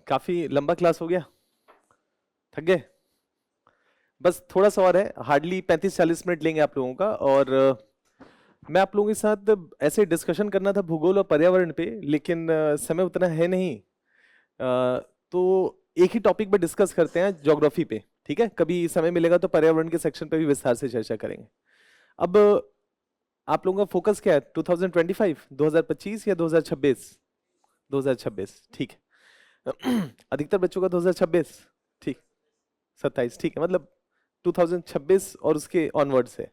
काफी लंबा क्लास हो गया, थक गए? बस थोड़ा सा और है, हार्डली 35-40 मिनट लेंगे आप लोगों का। और मैं आप लोगों के साथ ऐसे डिस्कशन करना था भूगोल और पर्यावरण पे, लेकिन समय उतना है नहीं। तो एक ही टॉपिक पे डिस्कस करते हैं, ज्योग्राफी पे, ठीक है? कभी समय मिलेगा तो पर्यावरण के सेक्शन पे भी विस्तार से चर्चा करेंगे। अब आप लोगों का फोकस क्या है? 2025, 2025 या 2026? 2026, ठीक है। अधिकतर बच्चों का 2026, ठीक। 27, ठीक है, मतलब 2026 और उसके ऑनवर्ड से।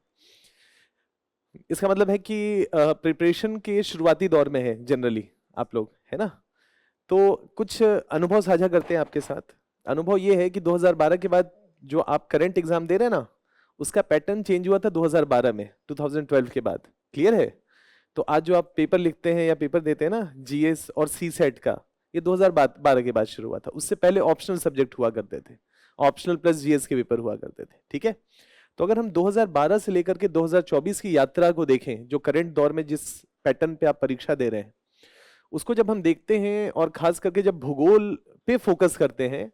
इसका मतलब है कि प्रिपरेशन के शुरुआती दौर में है जनरली आप लोग, है ना? तो कुछ अनुभव साझा करते हैं आपके साथ। अनुभव ये है कि 2012 के बाद जो आप करंट एग्जाम दे रहे हैं ना, उसका पैटर्न चेंज हुआ था 2012 में, 2012 के बाद। क्लियर है? तो आज जो आप पेपर लिखते हैं या पेपर देते हैं ना, जीएस और सी सेट का, ये 2012 के बाद शुरू हुआ था। उससे पहले ऑप्शनल सब्जेक्ट हुआ करते थे, ऑप्शनल प्लस जीएस के पेपर हुआ करते थे, ठीक है? तो अगर हम 2012 से लेकर के 2024 की यात्रा को देखें, जो करंट दौर में जिस पैटर्न पे आप परीक्षा दे रहे हैं, उसको जब हम देखते हैं और खास करके जब भूगोल पे फोकस करते हैं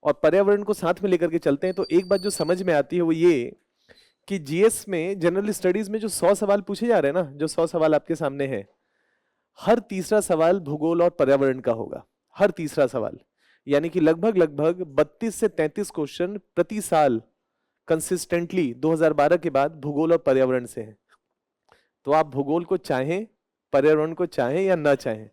और पर्यावरण को साथ में लेकर के चलते हैं, तो एक बात जो समझ में आती है वो ये कि जीएस में, जनरल स्टडीज में जो 100 सवाल पूछे जा रहे हैं ना, जो 100 सवाल आपके सामने हैं, हर तीसरा सवाल भूगोल और पर्यावरण का होगा। हर तीसरा सवाल, यानी कि लगभग लगभग 32 से 33 क्वेश्चन प्रति साल कंसिस्टेंटली 2012 के बाद भूगोल और पर्यावरण से है। तो आप भूगोल को चाहें, पर्यावरण को चाहें या ना चाहें,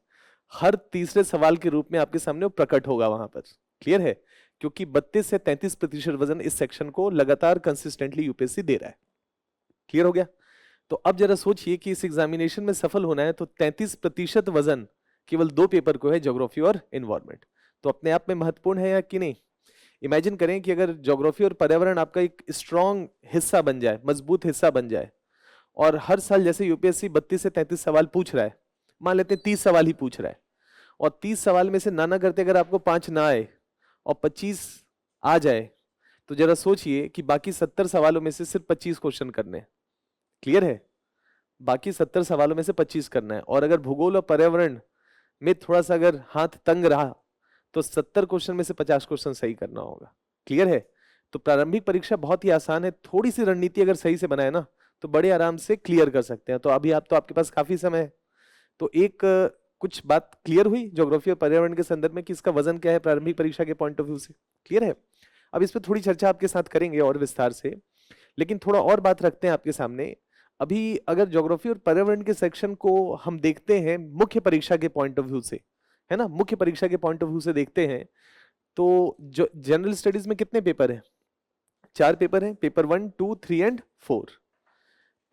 हर तीसरे सवाल के रूप में आपके सामने वो प्रकट होगा वहां पर। क्लियर है? क्योंकि 32 से 33% वजन इस सेक्शन को लगातार कंसिस्टेंटली यूपीएससी दे रहा है। क्लियर हो गया? तो अब जरा सोचिए कि इस एग्जामिनेशन में सफल होना है तो 33% वजन केवल 2 पेपर को है, ज्योग्राफी और एनवायरमेंट। तो अपने आप में महत्वपूर्ण है या कि नहीं? इमेजिन करें कि अगर ज्योग्राफी और पर्यावरण आपका एक स्ट्रॉन्ग हिस्सा बन जाए, मजबूत हिस्सा बन जाए, और हर साल जैसे यूपीएससी 32 से 33 सवाल पूछ रहा है, मान लेते हैं 30 सवाल ही पूछ रहा है, और 30 सवाल में से ना करते अगर आपको 5 ना आए और 25 आ जाए, तो जरा सोचिए कि बाकी 70 सवालों में से सिर्फ 25 क्वेश्चन करने हैं। क्लियर है? बाकी 70 सवालों में से 25 करना है, और अगर भूगोल और पर्यावरण में थोड़ा सा अगर हाथ तंग रहा तो 70 क्वेश्चन में से 50 क्वेश्चन सही करना होगा। क्लियर है? तो प्रारंभिक परीक्षा बहुत ही आसान है, थोड़ी सी रणनीति अगर सही से बनाए ना तो बड़े आराम से क्लियर कर सकते हैं। तो अभी आपके पास काफी समय है। तो एक कुछ बात क्लियर हुई ज्योग्राफी और पर्यावरण के संदर्भ में कि इसका वजन क्या है प्रारंभिक परीक्षा के पॉइंट ऑफ व्यू से। क्लियर है? अब इस पर थोड़ी चर्चा आपके साथ करेंगे और विस्तार से, लेकिन थोड़ा और बात रखते हैं आपके सामने। अभी अगर ज्योग्राफी और पर्यावरण के सेक्शन को हम देखते हैं मुख्य परीक्षा के पॉइंट ऑफ व्यू से, है ना, मुख्य परीक्षा के पॉइंट ऑफ व्यू से देखते हैं, तो जो जनरल स्टडीज में कितने पेपर हैं? 4 पेपर हैं, पेपर 1, 2, 3 एंड 4।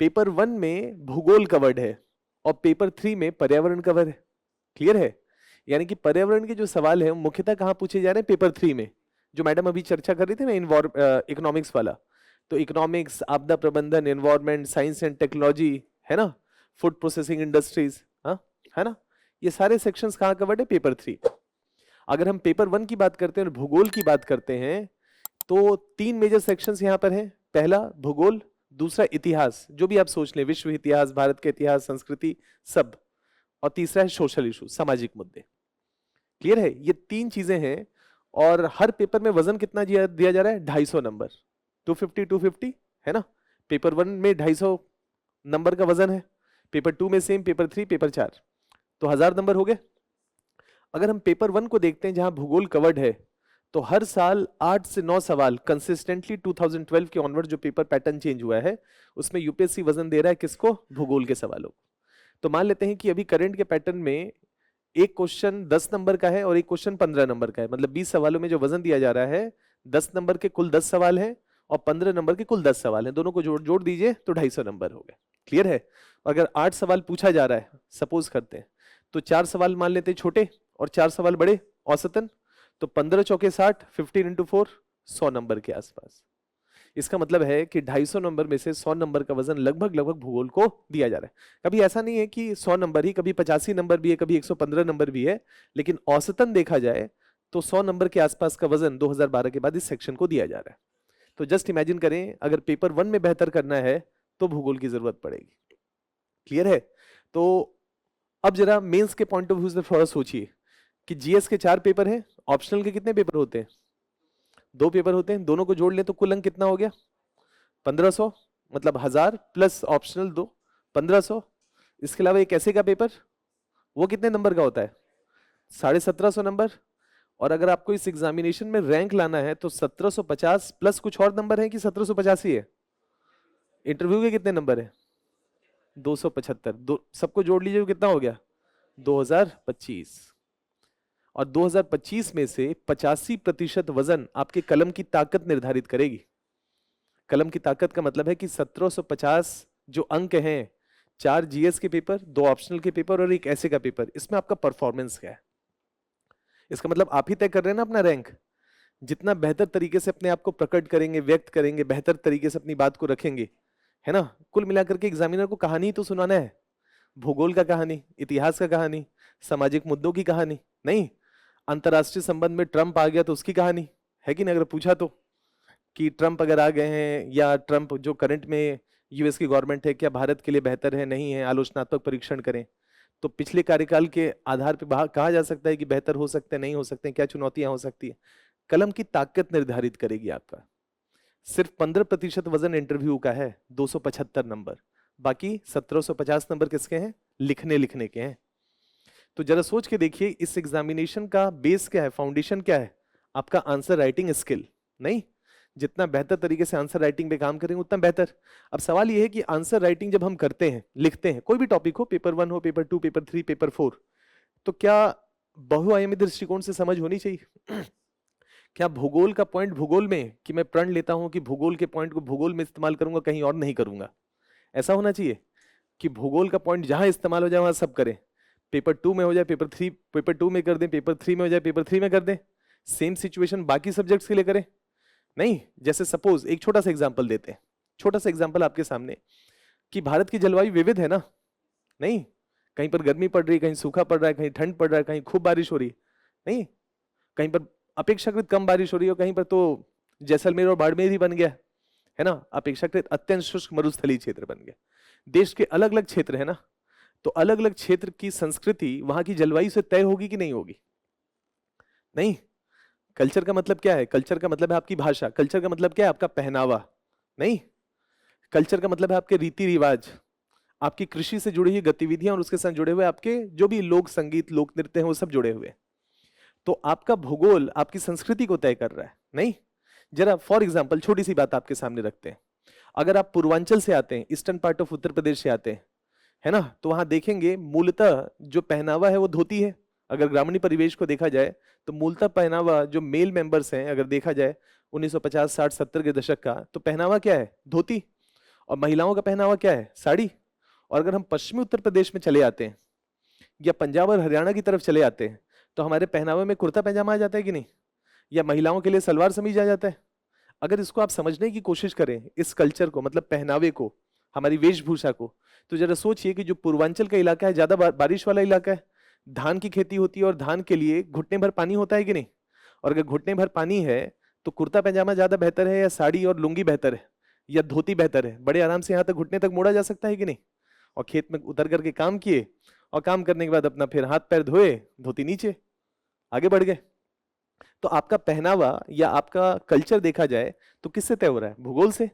पेपर 1 में भूगोल कवर्ड है और पेपर 3 में पर्यावरण कवर है। क्लियर है? यानी कि पर्यावरण के जो सवाल है मुख्यतः कहाँ पूछे जा रहे हैं? पेपर 3 में, जो मैडम अभी चर्चा कर रही थी ना, इकोनॉमिक्स वाला। तो इकोनॉमिक्स, आपदा प्रबंधन, एनवायरमेंट, साइंस एंड टेक्नोलॉजी, है ना, फूड प्रोसेसिंग इंडस्ट्रीज, हाँ, है ना, ये सारे सेक्शंस कहाँ कवर्ड है? पेपर 3। अगर हम पेपर 1 की बात करते हैं और भूगोल की बात करते हैं, तो 3 मेजर सेक्शंस यहाँ पर हैं। पहला भूगोल, दूसरा इतिहास, जो भी आप सोच लें, विश्व इतिहास, भारत के इतिहास, संस्कृति, सब, और तीसरा है सोशल इशू, सामाजिक मुद्दे। क्लियर है? ये 3 चीजें हैं। और हर पेपर में वजन कितना दिया जा रहा है? 250 नंबर, 250 250, है ना। पेपर 1 में 250 नंबर का वजन है, पेपर 2 में सेम, पेपर 3, पेपर 4, तो 1000 नंबर हो गए। अगर हम पेपर 1 को देखते हैं जहां भूगोल कवर्ड है, तो हर साल 8 से 9 सवाल कंसिस्टेंटली 2012 के ऑनवर्ड जो पेपर पैटर्न चेंज हुआ है उसमें यूपीएससी वजन दे रहा है किसको? भूगोल के सवालों को। तो मान लेते हैं कि अभी करंट के पैटर्न में एक क्वेश्चन 10 नंबर का है और एक क्वेश्चन 15 नंबर का है, मतलब 20 सवालों में जो वजन दिया जा रहा है, 10 नंबर के कुल 10 सवाल हैं और 15 नंबर के कुल 10 सवाल हैं, दोनों को जोड़ जोड़ दीजिए तो 250 नंबर हो गए। क्लियर है? अगर 8 सवाल पूछा जा रहा है, सपोज करते हैं, तो 4 सवाल मान लेते हैं छोटे और 4 सवाल बड़े औसतन, तो 15 चौके 60, 15 इंटू 4, 100 नंबर के आसपास। इसका मतलब है कि 250 नंबर में से 100 नंबर का वजन लगभग लगभग भूगोल को दिया जा रहा है। कभी ऐसा नहीं है कि 100 नंबर ही, कभी 85 नंबर भी है, कभी 115 नंबर भी है, लेकिन औसतन देखा जाए तो 100 नंबर के आसपास का वजन 2012 के बाद इस सेक्शन को दिया जा रहा है। तो जस्ट इमेजिन करें, अगर पेपर 1 में बेहतर करना है तो भूगोल की जरूरत पड़ेगी। क्लियर है? तो अब जरा मेंस के पॉइंट ऑफ व्यू से थोड़ा सोचिए कि जीएस के 4 पेपर हैं, ऑप्शनल के कितने पेपर होते हैं? 2 पेपर होते हैं, दोनों को जोड़ लें तो कुल अंक कितना हो गया? 1500, मतलब 1000 प्लस ऑप्शनल 2, 1500। इसके अलावा एक ऐसे का पेपर, वो कितने नंबर का होता है? 1750 नंबर। और अगर आपको इस एग्जामिनेशन में रैंक लाना है तो 1750 प्लस कुछ और नंबर है कि 1750 ही है? इंटरव्यू के कितने नंबर है? 275। सबको जोड़ लीजिए, कितना हो गया? 2025। और 2025 में से 85% वजन आपके कलम की ताकत निर्धारित करेगी। कलम की ताकत का मतलब है कि 1750 जो अंक हैं, 4 जीएस के पेपर, 2 ऑप्शनल के पेपर और एक ऐसे का पेपर, इसमें आपका परफॉर्मेंस क्या है? इसका मतलब आप ही तय कर रहे हैं ना अपना रैंक। जितना बेहतर तरीके से अपने आप को प्रकट करेंगे, व्यक्त करेंगे, बेहतर तरीके से अपनी बात को रखेंगे, है ना। कुल मिलाकर के एग्जामिनर को कहानी ही तो सुनाना है, भूगोल का कहानी, इतिहास का कहानी, सामाजिक मुद्दों की कहानी नहीं। अंतरराष्ट्रीय संबंध में ट्रंप आ गया तो उसकी कहानी है कि नहीं, अगर पूछा तो। कि ट्रम्प अगर आ गए हैं या ट्रम्प जो करंट में यूएस की गवर्नमेंट है क्या भारत के लिए बेहतर है नहीं है, आलोचनात्मक परीक्षण करें। तो पिछले कार्यकाल के आधार पर कहा जा सकता है कि बेहतर हो सकते हैं नहीं हो सकते हैं, क्या चुनौतियां हो सकती है। कलम की ताकत निर्धारित करेगी आपका। सिर्फ 15% वजन इंटरव्यू का है, 275 नंबर, बाकी 1750 नंबर किसके हैं, लिखने लिखने के हैं। तो जरा सोच के देखिए इस एग्जामिनेशन का बेस क्या है, फाउंडेशन क्या है, आपका आंसर राइटिंग स्किल। नहीं, जितना बेहतर तरीके से आंसर राइटिंग पे काम करेंगे उतना बेहतर। अब सवाल यह है कि आंसर राइटिंग जब हम करते हैं, लिखते हैं, कोई भी टॉपिक हो, पेपर 1 हो, पेपर 2, पेपर 3, पेपर 4, तो क्या बहुआयामी दृष्टिकोण से समझ होनी चाहिए। क्या भूगोल का पॉइंट भूगोल में, कि मैं प्रण लेता हूं कि भूगोल के पॉइंट को भूगोल में इस्तेमाल करूंगा, कहीं और नहीं करूंगा, ऐसा होना चाहिए कि भूगोल का पॉइंट जहां इस्तेमाल हो जाए वहां सब करें। पेपर 2 में हो जाए पेपर 3, पेपर 2 में कर दें, पेपर 3 में हो जाए पेपर 3 में कर दें। सेम सिचुएशन बाकी सब्जेक्ट्स के लिए करें। नहीं, जैसे सपोज एक छोटा सा एग्जांपल देते हैं, छोटा सा एग्जांपल आपके सामने, कि भारत की जलवायु विविध है ना। नहीं, कहीं पर गर्मी पड़ रही है, कहीं सूखा पड़ रहा है, कहीं ठंड पड़ रहा है, कहीं खूब बारिश हो रही है। नहीं, कहीं पर अपेक्षाकृत कम बारिश हो रही है, कहीं पर तो जैसलमेर और बाड़मेर ही बन गया है ना, अपेक्षाकृत अत्यंत शुष्क मरुस्थलीय क्षेत्र बन गया। देश के अलग अलग क्षेत्र है ना, तो अलग अलग क्षेत्र की संस्कृति वहां की जलवायु से तय होगी कि नहीं होगी। नहीं, कल्चर का मतलब क्या है, कल्चर का मतलब है आपकी भाषा, कल्चर का मतलब क्या है आपका पहनावा। नहीं, कल्चर का मतलब है आपके रीति रिवाज, आपकी कृषि से जुड़ी हुई गतिविधियां और उसके साथ जुड़े हुए आपके जो भी लोक संगीत लोक नृत्य हैं वो सब जुड़े हुए। तो आपका भूगोल आपकी संस्कृति को तय कर रहा है। नहीं, जरा फॉर एग्जांपल छोटी सी बात आपके सामने रखते हैं। अगर आप पूर्वांचल से आते हैं, eastern part of Uttar Pradesh से आते हैं, है ना, तो वहां देखेंगे मूलतः जो पहनावा है वो धोती है। अगर ग्रामीण परिवेश को देखा जाए तो मूलतः पहनावा जो मेल मेंबर्स हैं, अगर देखा जाए 1950, 60, 70 के दशक का, तो पहनावा क्या है, धोती। और महिलाओं का पहनावा क्या है, साड़ी। और अगर हम पश्चिमी उत्तर प्रदेश में चले आते हैं या पंजाब और हरियाणा की तरफ चले आते हैं, तो हमारे पहनावे में कुर्ता पैजामा आ जाता है कि नहीं, या महिलाओं के लिए सलवार समीज आ जाता है। अगर इसको आप समझने की कोशिश करें, इस कल्चर को, मतलब पहनावे को, हमारी वेशभूषा को, तो जरा सोचिए कि जो पूर्वांचल का इलाका है, ज्यादा बारिश वाला इलाका है, धान की खेती होती है और धान के लिए घुटने भर पानी होता है कि नहीं। और अगर घुटने भर पानी है तो कुर्ता पैजामा ज्यादा बेहतर है या साड़ी और लुंगी बेहतर है या धोती बेहतर है। बड़े आराम से यहाँ तक घुटने तक मोड़ा जा सकता है कि नहीं। और खेत में उतर करके काम किए और काम करने के बाद अपना फिर हाथ पैर धोए, धोती नीचे, आगे बढ़ गए। तो आपका पहनावा या आपका कल्चर देखा जाए तो किससे तय हो रहा है, भूगोल से।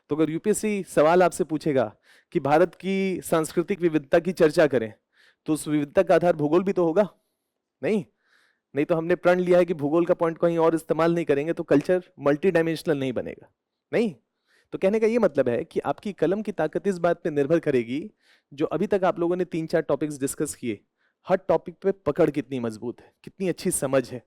तो अगर यूपीएससी सवाल आपसे पूछेगा कि भारत की सांस्कृतिक विविधता की चर्चा करें, तो उस विविधता का आधार भूगोल भी तो होगा। नहीं, नहीं तो हमने प्रण लिया है कि भूगोल का पॉइंट कहीं और इस्तेमाल नहीं करेंगे तो कल्चर मल्टी डायमेंशनल नहीं बनेगा। नहीं, तो कहने का ये मतलब है कि आपकी कलम की ताकत इस बात पे निर्भर करेगी, जो अभी तक आप लोगों ने 3-4 टॉपिक्स डिस्कस किए, हर टॉपिक पे पकड़ कितनी मजबूत है, कितनी अच्छी समझ है।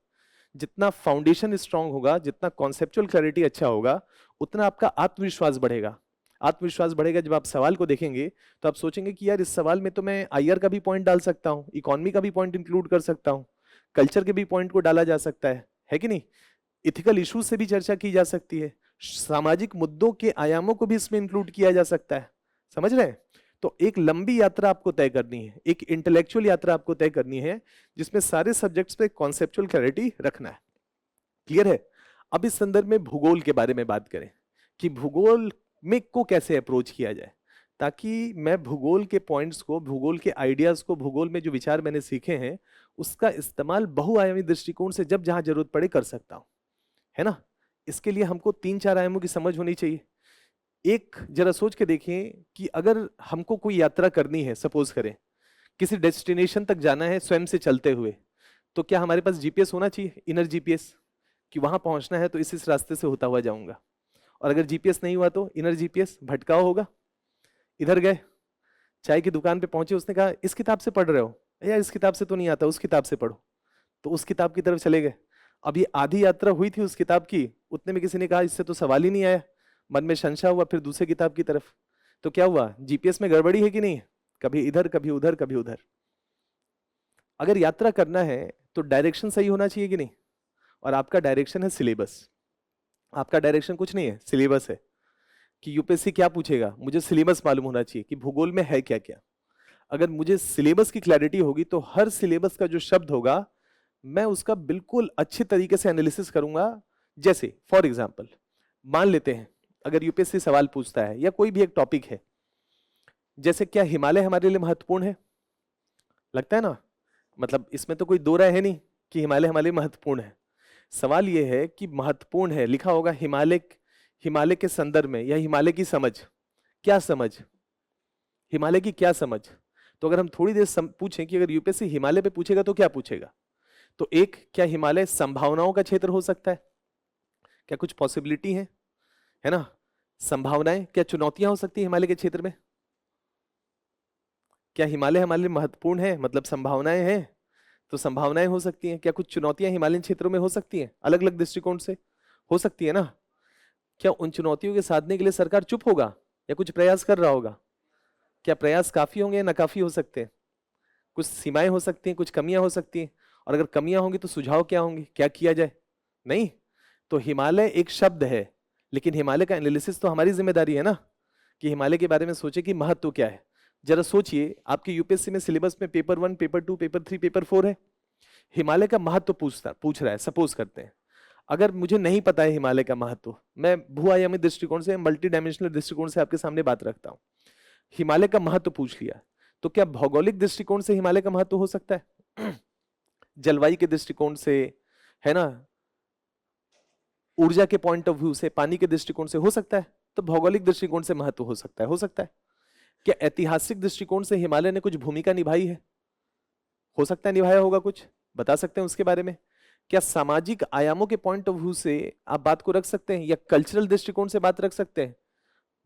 जितना फाउंडेशन स्ट्रांग होगा, जितना कॉन्सेप्चुअल क्लैरिटी अच्छा होगा, उतना आपका आत्मविश्वास बढ़ेगा। आत्मविश्वास बढ़ेगा जब आप सवाल को देखेंगे तो आप सोचेंगे कि यार इस सवाल में तो मैं आईआर का भी पॉइंट डाल सकता हूँ, इकोनॉमी का भी पॉइंट इंक्लूड कर सकता हूँ, कल्चर के भी पॉइंट को डाला जा सकता है कि नहीं। इथिकल इश्यूज से भी चर्चा की जा सकती है, सामाजिक मुद्दों के आयामों को भी इसमें इंक्लूड किया जा सकता है। समझ रहे हैं। तो एक लंबी यात्रा आपको तय करनी है, एक इंटेलेक्चुअल यात्रा आपको तय करनी है, जिसमें सारे सब्जेक्ट्स पे कॉन्सेप्चुअल क्लैरिटी रखना है। क्लियर है। अब इस संदर्भ में भूगोल के बारे में बात करें कि भूगोल में को कैसे अप्रोच किया जाए, ताकि मैं भूगोल के पॉइंट्स को, भूगोल के आइडियाज को, भूगोल में जो विचार मैंने सीखे हैं उसका इस्तेमाल बहुआयामी दृष्टिकोण से जब जहां जरूरत पड़े कर सकता हूं, है ना। इसके लिए हमको 3-4 आयामों की समझ होनी चाहिए। एक जरा सोच के देखें कि अगर हमको कोई यात्रा करनी है, सपोज करें किसी डेस्टिनेशन तक जाना है स्वयं से चलते हुए, तो क्या हमारे पास जीपीएस होना चाहिए, इनर जीपीएस, कि वहां पहुंचना है तो इस रास्ते से होता हुआ जाऊंगा। और अगर जीपीएस नहीं हुआ तो इनर जीपीएस भटकाव होगा। इधर गए, चाय की दुकान पे पहुंचे, उसने कहा इस किताब से पढ़ रहे हो, यार इस किताब से तो नहीं आता, उस किताब से पढ़ो, तो उस किताब की तरफ चले गए। अब ये आधी यात्रा हुई थी उस किताब की, उतने में किसी ने कहा इससे तो सवाल ही नहीं आया, मन में संशय हुआ, फिर दूसरे किताब की तरफ। तो क्या हुआ, जीपीएस में गड़बड़ी है कि नहीं, कभी इधर कभी उधर कभी उधर। अगर यात्रा करना है तो डायरेक्शन सही होना चाहिए कि नहीं। और आपका डायरेक्शन है सिलेबस, आपका डायरेक्शन कुछ नहीं है, सिलेबस है। कि यूपीएससी क्या पूछेगा, मुझे सिलेबस मालूम होना चाहिए कि भूगोल में है क्या क्या। अगर मुझे सिलेबस की क्लैरिटी होगी तो हर सिलेबस का जो शब्द होगा मैं उसका बिल्कुल अच्छे तरीके से एनालिसिस करूंगा। जैसे फॉर एग्जांपल मान लेते हैं अगर यूपीएससी सवाल पूछता है या कोई भी एक टॉपिक है, जैसे क्या हिमालय हमारे लिए महत्वपूर्ण है? लगता है ना, मतलब इसमें तो कोई दो राय है नहीं कि हिमालय हमारे लिए महत्वपूर्ण है। सवाल यह है कि महत्वपूर्ण है, लिखा होगा हिमालय, हिमालय के संदर्भ में, या हिमालय की समझ, क्या समझ, हिमालय की क्या समझ। तो अगर हम थोड़ी देर पूछें कि अगर यूपीएससी हिमालय पे पूछेगा तो क्या पूछेगा, तो एक, क्या हिमालय संभावनाओं का क्षेत्र हो सकता है? क्या कुछ पॉसिबिलिटी है ना, संभावनाएं, क्या चुनौतियां हो सकती है हिमालय के क्षेत्र में? क्या हिमालय हमारे लिए महत्वपूर्ण है, मतलब संभावनाएं हैं, तो संभावनाएं हो सकती हैं। क्या कुछ चुनौतियां हिमालयन क्षेत्रों में हो सकती हैं, अलग अलग दृष्टिकोण से हो सकती है ना? क्या उन चुनौतियों के साधने के लिए सरकार चुप होगा या कुछ प्रयास कर रहा होगा? क्या प्रयास काफी होंगे या नाकाफी हो सकते हैं? कुछ सीमाएं हो सकती हैं, कुछ कमियां हो सकती हैं, और अगर कमियां होंगी तो सुझाव क्या होंगे, क्या किया जाए? नहीं, तो हिमालय एक शब्द है, लेकिन हिमालय का एनालिसिस तो हमारी जिम्मेदारी है ना, कि हिमालय के बारे में सोचे कि महत्व क्या है। जरा सोचिए, आपके यूपीएससी में सिलेबस में पेपर 1, पेपर 2, पेपर 3, पेपर 4 है, हिमालय का महत्व पूछ रहा है। सपोज करते हैं अगर मुझे नहीं पता है हिमालय का महत्व, मैं भू-आयामी दृष्टिकोण से, मल्टी डायमेंशनल दृष्टिकोण से आपके सामने बात रखता हूं, हिमालय का महत्व पूछ लिया, तो क्या भौगोलिक दृष्टिकोण से हिमालय का महत्व हो सकता है? जलवायु के दृष्टिकोण से, है ना, ऊर्जा के पॉइंट ऑफ व्यू से, पानी के दृष्टिकोण से हो सकता है, तो भौगोलिक दृष्टिकोण से महत्व हो सकता है, हो सकता है। क्या ऐतिहासिक दृष्टिकोण से हिमालय ने कुछ भूमिका निभाई है? हो सकता है निभाया होगा, कुछ बता सकते हैं उसके बारे में। क्या सामाजिक आयामों के पॉइंट ऑफ व्यू से आप बात को रख सकते हैं, या कल्चरल दृष्टिकोण से बात रख सकते हैं?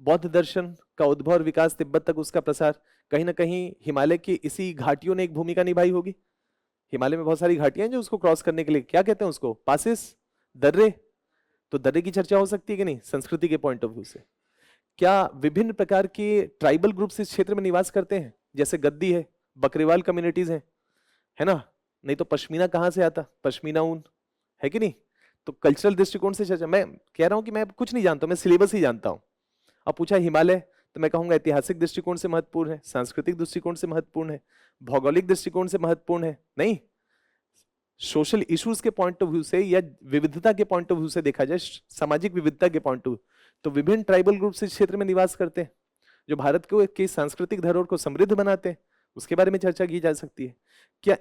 बौद्ध दर्शन का उद्भव और विकास, तिब्बत तक उसका प्रसार, कहीं ना कहीं हिमालय की इसी घाटियों ने एक भूमिका निभाई होगी। हिमालय में बहुत सारी घाटियां हैं जो उसको क्रॉस करने के लिए, क्या कहते हैं उसको, पासिस, दर्रे, तो दर्रे की चर्चा हो सकती है कि नहीं संस्कृति के पॉइंट ऑफ व्यू से। क्या विभिन्न प्रकार के ट्राइबल ग्रुप्स इस क्षेत्र में निवास करते हैं, जैसे गद्दी है, बकरीवाल कम्युनिटीज हैं, है ना, नहीं तो पश्मीना कहां से आता, पश्मीना ऊन, है कि नहीं? तो कल्चरल दृष्टिकोण से चर्चा, मैं कह रहा हूं कि मैं कुछ नहीं जानता, मैं सिलेबस ही जानता हूं। अब पूछा हिमालय, तो मैं कहूंगा ऐतिहासिक दृष्टिकोण से महत्वपूर्ण है, सांस्कृतिक दृष्टिकोण से महत्वपूर्ण है, भौगोलिक दृष्टिकोण से महत्वपूर्ण है, नहीं, सोशल इश्यूज के पॉइंट ऑफ व्यू से, या विविधता के पॉइंट ऑफ व्यू से देखा जाए, सामाजिक विविधता के पॉइंट ऑफ व्यू, तो विभिन्न ट्राइबल ग्रुप्स इस क्षेत्र में निवास करते हैं जो भारत को की सांस्कृतिक धरोहर को समृद्ध बनाते हैं, उसके बारे में चर्चा की जा सकती है। क्या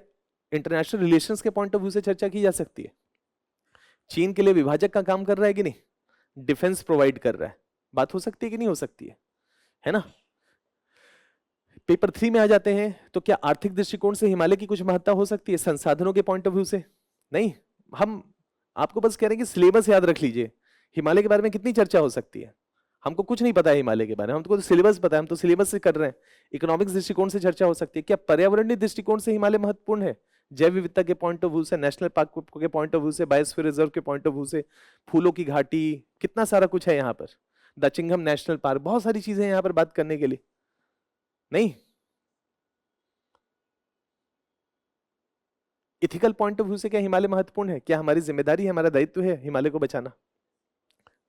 इंटरनेशनल रिलेशंस के पॉइंट ऑफ व्यू से चर्चा की जा सकती है? चीन के लिए विभाजक का काम कर रहा है कि नहीं, डिफेंस प्रोवाइड कर रहा है, बात हो सकती है कि नहीं हो सकती है ना? पेपर 3 में आ जाते हैं, तो क्या आर्थिक दृष्टिकोण से हिमालय की कुछ महत्ता हो सकती है, संसाधनों के पॉइंट ऑफ व्यू से? नहीं, हम आपको बस कह रहे हैं कि सिलेबस याद रख लीजिए, हिमालय के बारे में कितनी चर्चा हो सकती है। हमको कुछ नहीं पता है हिमालय के बारे में, हमको तो सिलेबस पता है, हम तो सिलेबस से कर रहे हैं। इकोनॉमिक्स दृष्टिकोण से चर्चा हो सकती है। क्या पर्यावरणीय दृष्टिकोण से हिमालय महत्वपूर्ण है, जैव विविधता के पॉइंट ऑफ व्यू से, नेशनल पार्क के पॉइंट ऑफ व्यू से, बायोस्फीयर रिजर्व के पॉइंट ऑफ व्यू से, फूलों की घाटी, कितना सारा कुछ है यहाँ पर, दचिंगम नेशनल पार्क, बहुत सारी चीजें यहाँ पर बात करने के लिए। नहीं, इथिकल पॉइंट ऑफ व्यू से क्या हिमालय महत्वपूर्ण है? क्या हमारी जिम्मेदारी है, हमारा दायित्व है हिमालय को बचाना,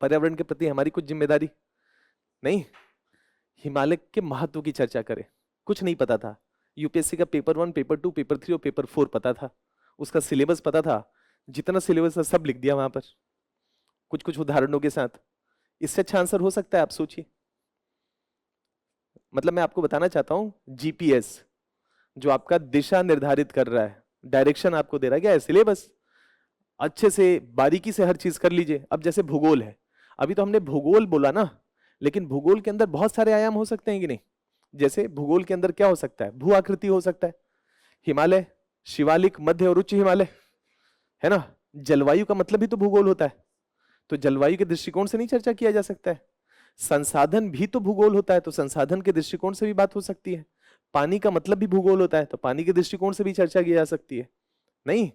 पर्यावरण के प्रति हमारी कुछ जिम्मेदारी? नहीं, हिमालय के महत्व की चर्चा करें। कुछ नहीं पता था, यूपीएससी का पेपर 1, पेपर 2, पेपर 3 और पेपर 4 पता था, उसका सिलेबस पता था, जितना सिलेबस था सब लिख दिया वहां पर, कुछ कुछ उदाहरणों के साथ। इससे अच्छा आंसर हो सकता है? आप सोचिए। मतलब मैं आपको बताना चाहता हूं, जीपीएस जो आपका दिशा निर्धारित कर रहा है, डायरेक्शन आपको दे रहा है, क्या है, सिलेबस। अच्छे से बारीकी से हर चीज कर लीजिए। अब जैसे भूगोल है, अभी तो हमने भूगोल बोला ना, लेकिन भूगोल के अंदर बहुत सारे आयाम हो सकते हैं कि नहीं? जैसे भूगोल के अंदर क्या हो सकता है, भू आकृति हो सकता है, हिमालय, शिवालिक, मध्य और उच्च हिमालय, है ना। जलवायु का मतलब भी तो भूगोल होता है, तो जलवायु के दृष्टिकोण से नहीं चर्चा किया जा सकता है। संसाधन भी तो भूगोल होता है, तो संसाधन के दृष्टिकोण से भी बात हो सकती है। पानी का मतलब भी भूगोल होता है, तो पानी के दृष्टिकोण से भी चर्चा की जा सकती है। नहीं,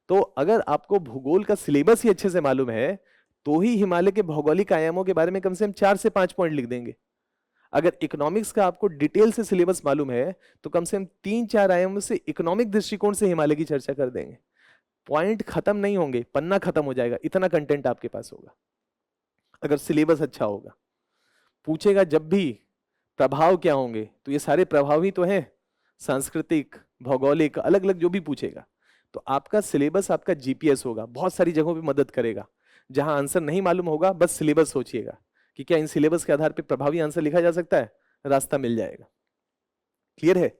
तो अगर आपको भूगोल का सिलेबस ही अच्छे से मालूम है, तो ही हिमालय के भौगोलिक आयामों के बारे में कम से कम 4 से 5 पॉइंट लिख देंगे। अगर इकोनॉमिक्स का आपको डिटेल से सिलेबस मालूम है, तो कम से कम 3-4 आयामों से इकोनॉमिक दृष्टिकोण से हिमालय की चर्चा कर देंगे। पॉइंट खत्म नहीं होंगे, पन्ना खत्म हो जाएगा, इतना कंटेंट आपके पास होगा अगर सिलेबस अच्छा होगा। पूछेगा जब भी प्रभाव क्या होंगे, तो ये सारे प्रभाव ही तो हैं, सांस्कृतिक, भौगोलिक, अलग अलग जो भी पूछेगा। तो आपका सिलेबस आपका जीपीएस होगा, बहुत सारी जगहों पे मदद करेगा। जहां आंसर नहीं मालूम होगा बस सिलेबस सोचिएगा कि क्या इन सिलेबस के आधार पर प्रभावी आंसर लिखा जा सकता है, रास्ता मिल जाएगा। क्लियर है?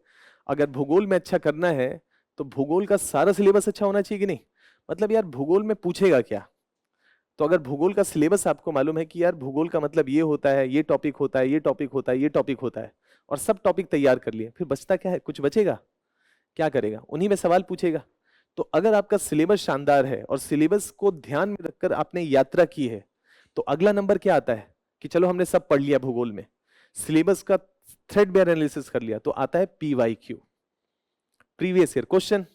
अगर भूगोल में अच्छा करना है तो भूगोल का सारा सिलेबस अच्छा होना चाहिए कि नहीं? मतलब यार भूगोल में पूछेगा क्या? तो अगर भूगोल का सिलेबस आपको मालूम है कि यार भूगोल का मतलब ये होता है, ये टॉपिक होता है, ये टॉपिक होता है, ये टॉपिक होता है, और सब टॉपिक तैयार कर लिए, फिर बचता क्या है? कुछ बचेगा? क्या करेगा? उन्हीं में सवाल पूछेगा। तो अगर आपका सिलेबस शानदार है और सिलेबस को ध्यान में रखकर आपने यात्रा की है, तो अगला नंबर क्या आता है कि चलो हमने सब पढ़ लिया भूगोल में, सिलेबस का थ्रेडबेयर एनालिसिस कर लिया, तो आता है PYQ, प्रीवियस ईयर क्वेश्चन।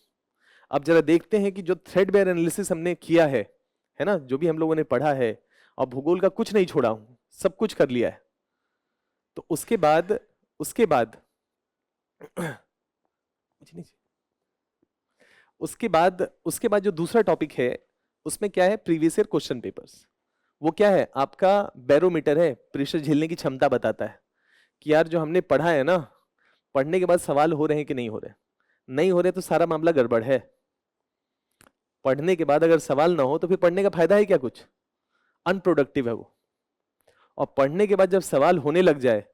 अब जरा देखते हैं कि जो थ्रेडबेयर एनालिसिस हमने किया है ना, जो भी हम लोगों ने पढ़ा है, और भूगोल का कुछ नहीं छोड़ा हूं, सब कुछ कर लिया है, तो उसके बाद कुछ नहीं, उसके बाद जो दूसरा टॉपिक है उसमें क्या है? Previous year question papers. वो क्या है? आपका बैरोमीटर है, प्रेशर झेलने की क्षमता बताता है कि यार जो हमने पढ़ा है ना, पढ़ने के बाद सवाल हो रहे हैं कि नहीं हो रहे। नहीं हो रहे तो सारा मामला गड़बड़ है। पढ़ने के बाद अगर सवाल ना हो तो फिर पढ़ने का फायदा है क्या? कुछ अनप्रोडक्टिव है वो। और पढ़ने के बाद जब सवाल होने लग जाए,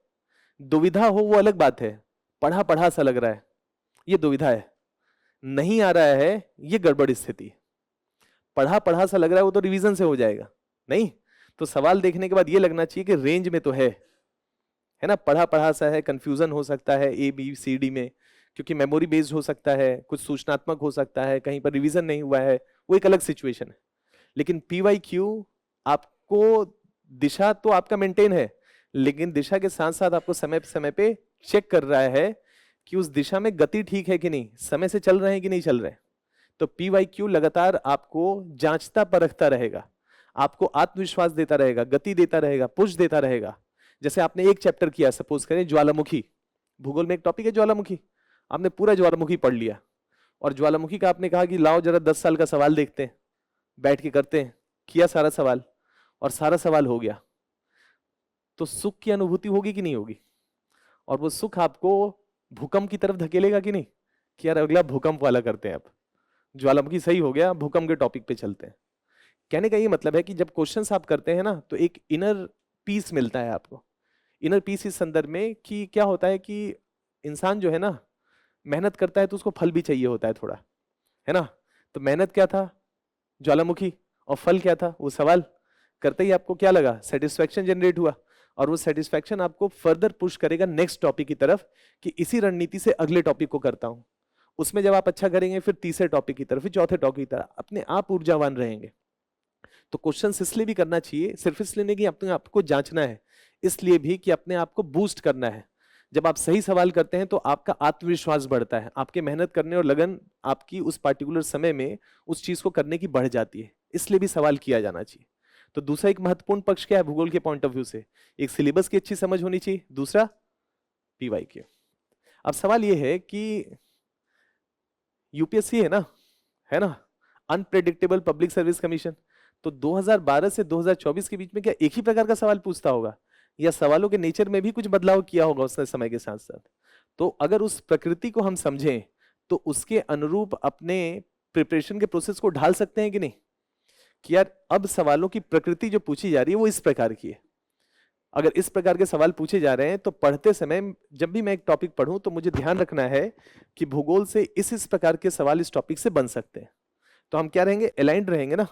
दुविधा हो वो अलग बात है, पढ़ा पढ़ा सा लग रहा है, ये दुविधा है। नहीं आ रहा है, ये गड़बड़ स्थिति है। पढ़ा पढ़ा सा लग रहा है वो तो रिवीजन से हो जाएगा, नहीं तो सवाल देखने के बाद ये लगना चाहिए कि रेंज में तो है ना। पढ़ा पढ़ा सा है, कंफ्यूजन हो सकता है ABCD में, क्योंकि मेमोरी बेस्ड हो सकता है, कुछ सूचनात्मक हो सकता है, कहीं पर रिवीजन नहीं हुआ है, वो एक अलग सिचुएशन है। लेकिन PYQ आपको दिशा तो आपका मेंटेन है, लेकिन दिशा के साथ साथ आपको समय पे चेक कर रहा है कि उस दिशा में गति ठीक है कि नहीं, समय से चल रहे हैं कि नहीं चल रहे हैं। तो PYQ लगातार आपको जांचता परखता रहेगा, आपको आत्मविश्वास देता रहेगा, गति देता रहेगा, पुश देता रहेगा। जैसे आपने एक चैप्टर किया, सपोज करें ज्वालामुखी, भूगोल में एक टॉपिक है ज्वालामुखी, आपने पूरा ज्वालामुखी पढ़ लिया, और ज्वालामुखी का आपने कहा कि लाओ जरा 10 साल का सवाल देखते हैं, बैठ के करते हैं, किया सारा सवाल, और सारा सवाल हो गया, तो सुख की अनुभूति होगी कि नहीं होगी? और वो सुख आपको भूकंप की तरफ धकेलेगा कि नहीं, कि यार अगला भूकंप वाला करते हैं, अब ज्वालामुखी सही हो गया, भूकंप के टॉपिक पे चलते हैं। कहने का ये मतलब है कि जब क्वेश्चंस आप करते हैं ना, तो एक इनर पीस मिलता है आपको। इनर पीस इस संदर्भ में कि क्या होता है कि इंसान जो है ना, मेहनत करता है तो उसको फल भी चाहिए होता है थोड़ा, है ना। तो मेहनत क्या था? ज्वालामुखी। और फल क्या था? वो सवाल करते ही आपको क्या लगा? सेटिस्फैक्शन जनरेट हुआ, और वो सेटिस्फैक्शन आपको फर्दर पुश करेगा नेक्स्ट टॉपिक की तरफ, कि इसी रणनीति से अगले टॉपिक को करता हूं। उसमें जब आप अच्छा करेंगे फिर तीसरे टॉपिक की तरफ, फिर चौथे टॉपिक की तरफ, अपने आप ऊर्जावान रहेंगे। तो क्वेश्चन इसलिए भी करना चाहिए, सिर्फ इसलिए नहीं कि अपने आप को जांचना है, इसलिए भी कि अपने आप को बूस्ट करना है। जब आप सही सवाल करते हैं तो आपका आत्मविश्वास बढ़ता है, आपके मेहनत करने और लगन आपकी उस पार्टिकुलर समय में उस चीज को करने की बढ़ जाती है, इसलिए भी सवाल किया जाना चाहिए। तो दूसरा एक महत्वपूर्ण पक्ष क्या है भूगोल के पॉइंट ऑफ व्यू से? एक सिलेबस की अच्छी समझ होनी चाहिए, दूसरा PYQ। अब सवाल यह है कि UPSC है ना, अनप्रेडिक्टेबल पब्लिक सर्विस कमीशन, तो 2012 से 2024 के बीच में क्या एक ही प्रकार का सवाल पूछता होगा, या सवालों के नेचर में भी कुछ बदलाव किया होगा उसने समय के साथ साथ? तो अगर उस प्रकृति को हम समझें तो उसके अनुरूप अपने प्रिपरेशन के प्रोसेस को ढाल सकते हैं कि नहीं, कि यार अब सवालों की प्रकृति जो पूछी जा रही है वो इस प्रकार की है। अगर इस प्रकार के सवाल पूछे जा रहे हैं तो पढ़ते समय जब भी मैं एक टॉपिक पढ़ूं तो मुझे ध्यान रखना है कि भूगोल से इस प्रकार के सवाल इस टॉपिक से बन सकते हैं। तो हम क्या रहेंगे? अलाइंड रहेंगे ना,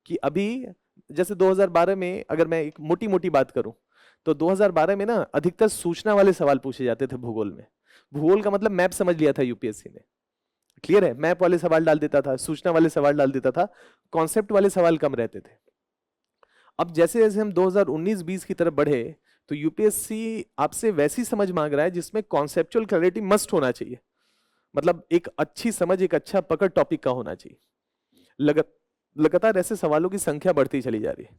कि अभी जैसे 2012 में अगर मैं एक मोटी मोटी बात करूं तो 2012 में ना अधिकतर सूचना वाले सवाल पूछे जाते थे भूगोल में। भूगोल का मतलब मैप समझ लिया था UPSC ने, क्लियर है? मैप वाले सवाल डाल देता था, सूचना वाले सवाल डाल देता था, कॉन्सेप्ट वाले सवाल कम रहते थे। अब जैसे जैसे हम 2019-20 की तरफ बढ़े तो UPSC आपसे वैसी समझ मांग रहा है जिसमें कॉन्सेप्चुअल क्लैरिटी मस्ट होना चाहिए, मतलब एक अच्छी समझ, एक अच्छा पकड़ टॉपिक का होना चाहिए। लगातार ऐसे सवालों की संख्या बढ़ती चली जा रही है,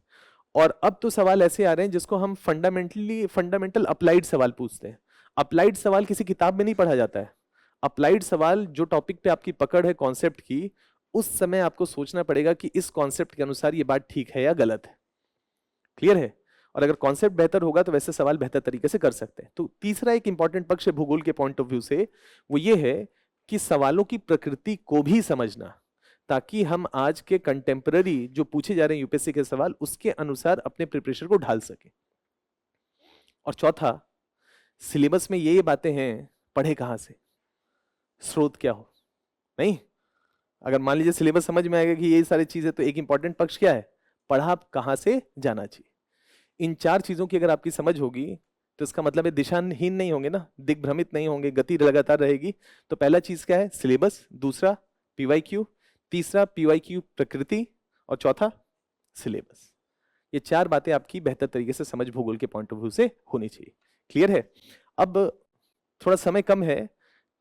और अब तो सवाल ऐसे आ रहे हैं जिसको हम फंडामेंटल अप्लाइड सवाल पूछते हैं। अप्लाइड सवाल किसी किताब में नहीं पढ़ा जाता है। अप्लाइड सवाल जो टॉपिक पे आपकी पकड़ है कॉन्सेप्ट की, उस समय आपको सोचना पड़ेगा कि इस कॉन्सेप्ट के अनुसार ये बात ठीक है या गलत है। क्लियर है? और अगर कॉन्सेप्ट बेहतर होगा तो वैसे सवाल बेहतर तरीके से कर सकते हैं। तो तीसरा एक इंपॉर्टेंट पक्ष है भूगोल के पॉइंट ऑफ व्यू से, वो ये है कि सवालों की प्रकृति को भी समझना, ताकि हम आज के कंटेम्पररी जो पूछे जा रहे हैं यूपीएससी के सवाल उसके अनुसार अपने प्रिपरेशन को ढाल सके। और चौथा, सिलेबस में ये बातें हैं, पढ़े कहां से, स्रोत क्या हो। नहीं, अगर मान लीजिए सिलेबस समझ में आएगा कि ये सारी चीजें, तो एक इंपॉर्टेंट पक्ष क्या है, पढ़ा आप कहां से जाना चाहिए। इन 4 चीजों की अगर आपकी समझ होगी तो इसका मतलब है दिशाहीन नहीं होंगे ना, दिग्भ्रमित नहीं होंगे, गति लगातार रहेगी। तो पहला चीज क्या है, सिलेबस, दूसरा पीवाईक्यू, तीसरा पीवाईक्यू प्रकृति, और चौथा सिलेबस। ये 4 बातें आपकी बेहतर तरीके से समझ भूगोल के पॉइंट ऑफ व्यू से होनी चाहिए। क्लियर है। अब थोड़ा समय कम है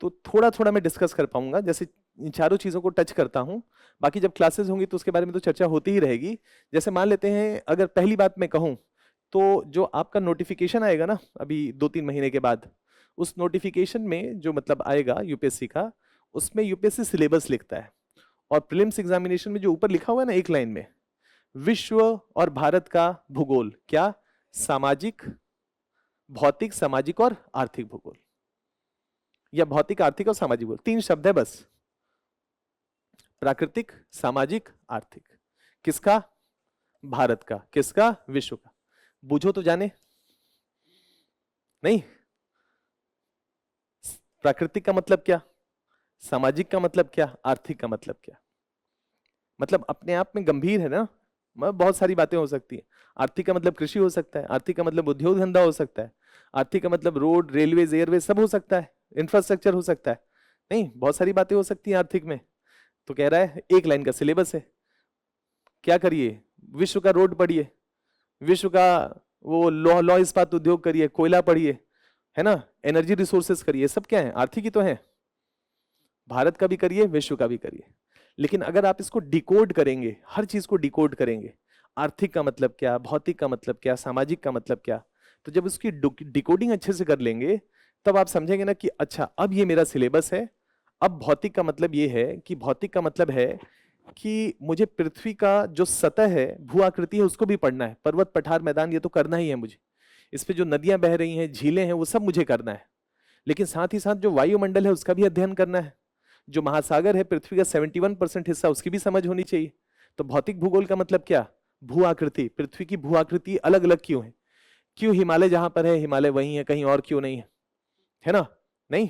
तो थोड़ा थोड़ा मैं डिस्कस कर पाऊंगा, जैसे इन चारों चीजों को टच करता हूं। बाकी जब क्लासेस होंगी तो उसके बारे में तो चर्चा होती ही रहेगी। जैसे मान लेते हैं, अगर पहली बात मैं कहूं तो जो आपका नोटिफिकेशन आएगा ना अभी 2-3 महीने के बाद, उस नोटिफिकेशन में जो मतलब आएगा यूपीएससी का, उसमें यूपीएससी सिलेबस लिखता है। और प्रीलिम्स एग्जामिनेशन में जो ऊपर लिखा हुआ है ना एक लाइन में, विश्व और भारत का भूगोल, क्या, सामाजिक, भौतिक, सामाजिक और आर्थिक भूगोल, या भौतिक, आर्थिक और सामाजिक भूगोल, 3 शब्द है बस। प्राकृतिक, सामाजिक, आर्थिक। किसका, भारत का। किसका, विश्व का। बूझो तो जाने। नहीं, प्राकृतिक का मतलब क्या, सामाजिक का मतलब क्या, आर्थिक का मतलब क्या। मतलब अपने आप में गंभीर है ना, बहुत सारी बातें हो सकती है। आर्थिक का मतलब कृषि हो सकता है, आर्थिक का मतलब उद्योग धंधा हो सकता है, आर्थिक का मतलब रोड, रेलवे, एयरवे सब हो सकता है, इंफ्रास्ट्रक्चर हो सकता है। नहीं, बहुत सारी बातें हो सकती हैं आर्थिक में। तो कह रहा है एक लाइन का सिलेबस है, क्या करिए, विश्व का रोड पढ़िए, विश्व का वो लौह इस्पात उद्योग करिए, कोयला पढ़िए, है ना, एनर्जी रिसोर्सेस करिए, सब क्या है, आर्थिक ही तो है। भारत का भी करिए, विश्व का भी करिए। लेकिन अगर आप इसको डिकोड करेंगे, हर चीज को डिकोड करेंगे, आर्थिक का मतलब क्या, भौतिक का मतलब क्या, सामाजिक का मतलब क्या, तो जब उसकी डिकोडिंग अच्छे से कर लेंगे तब आप समझेंगे ना कि अच्छा अब ये मेरा सिलेबस है। अब भौतिक का मतलब ये है कि, भौतिक का मतलब है कि मुझे पृथ्वी का जो सतह है, भू आकृति है, उसको भी पढ़ना है, पर्वत, पठार, मैदान, ये तो करना ही है मुझे। इस पे जो नदियां बह रही हैं, झीलें हैं, वो सब मुझे करना है। लेकिन साथ ही साथ जो वायुमंडल है उसका भी अध्ययन करना है। जो महासागर है, पृथ्वी का 71% हिस्सा, उसकी भी समझ होनी चाहिए। तो भौतिक भूगोल का मतलब क्या, भू आकृति, पृथ्वी की भू आकृति अलग अलग क्यों है, क्यों हिमालय जहां पर है हिमालय वहीं है, कहीं और क्यों नहीं है, है ना। नहीं,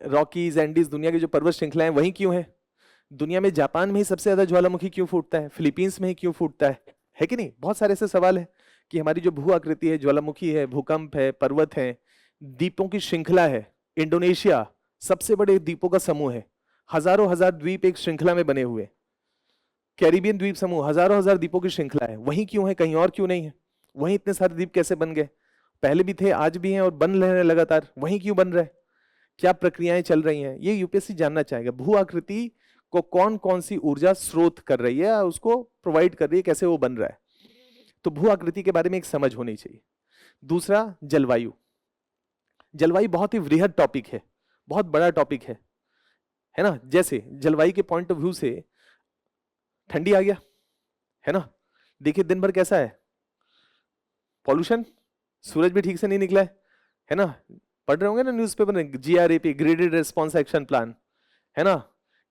रॉकीज, एंडीज, दुनिया की जो पर्वत श्रृंखलाएं वहीं क्यों है, दुनिया में जापान में ही सबसे ज्यादा ज्वालामुखी क्यों फूटता है, फिलीपींस में ही क्यों फूटता है कि नहीं। बहुत सारे ऐसे सवाल है कि हमारी जो भू आकृति है, ज्वालामुखी है, भूकंप है, पर्वत है, द्वीपों की श्रृंखला है। इंडोनेशिया सबसे बड़े द्वीपों का समूह है, हजारों हजार द्वीप एक श्रृंखला में बने हुए। कैरिबियन द्वीप समूह हजारों हजार द्वीपों की श्रृंखला है, वहीं क्यों है, कहीं और क्यों नहीं है। वहीं इतने सारे द्वीप कैसे बन गए, पहले भी थे, आज भी हैं और बन रहे हैं लगातार, वहीं क्यों बन रहे हैं, क्या प्रक्रियाएं चल रही हैं, ये यूपीएससी जानना चाहेगा। भू आकृति को कौन कौन सी ऊर्जा स्रोत कर रही है, उसको प्रोवाइड कर रही है, कैसे वो बन रहा है। तो भू आकृति के बारे में एक समझ होनी चाहिए। दूसरा, जलवायु। जलवायु बहुत ही वृहद टॉपिक है, बहुत बड़ा टॉपिक है ना। जैसे जलवायु के पॉइंट ऑफ व्यू से, ठंडी आ गया, है ना, देखिए दिन भर कैसा है, पॉल्यूशन, सूरज भी ठीक से नहीं निकला है ना। पढ़ रहे होंगे ना न्यूज़पेपर में, GRAP, graded response action plan, है ना,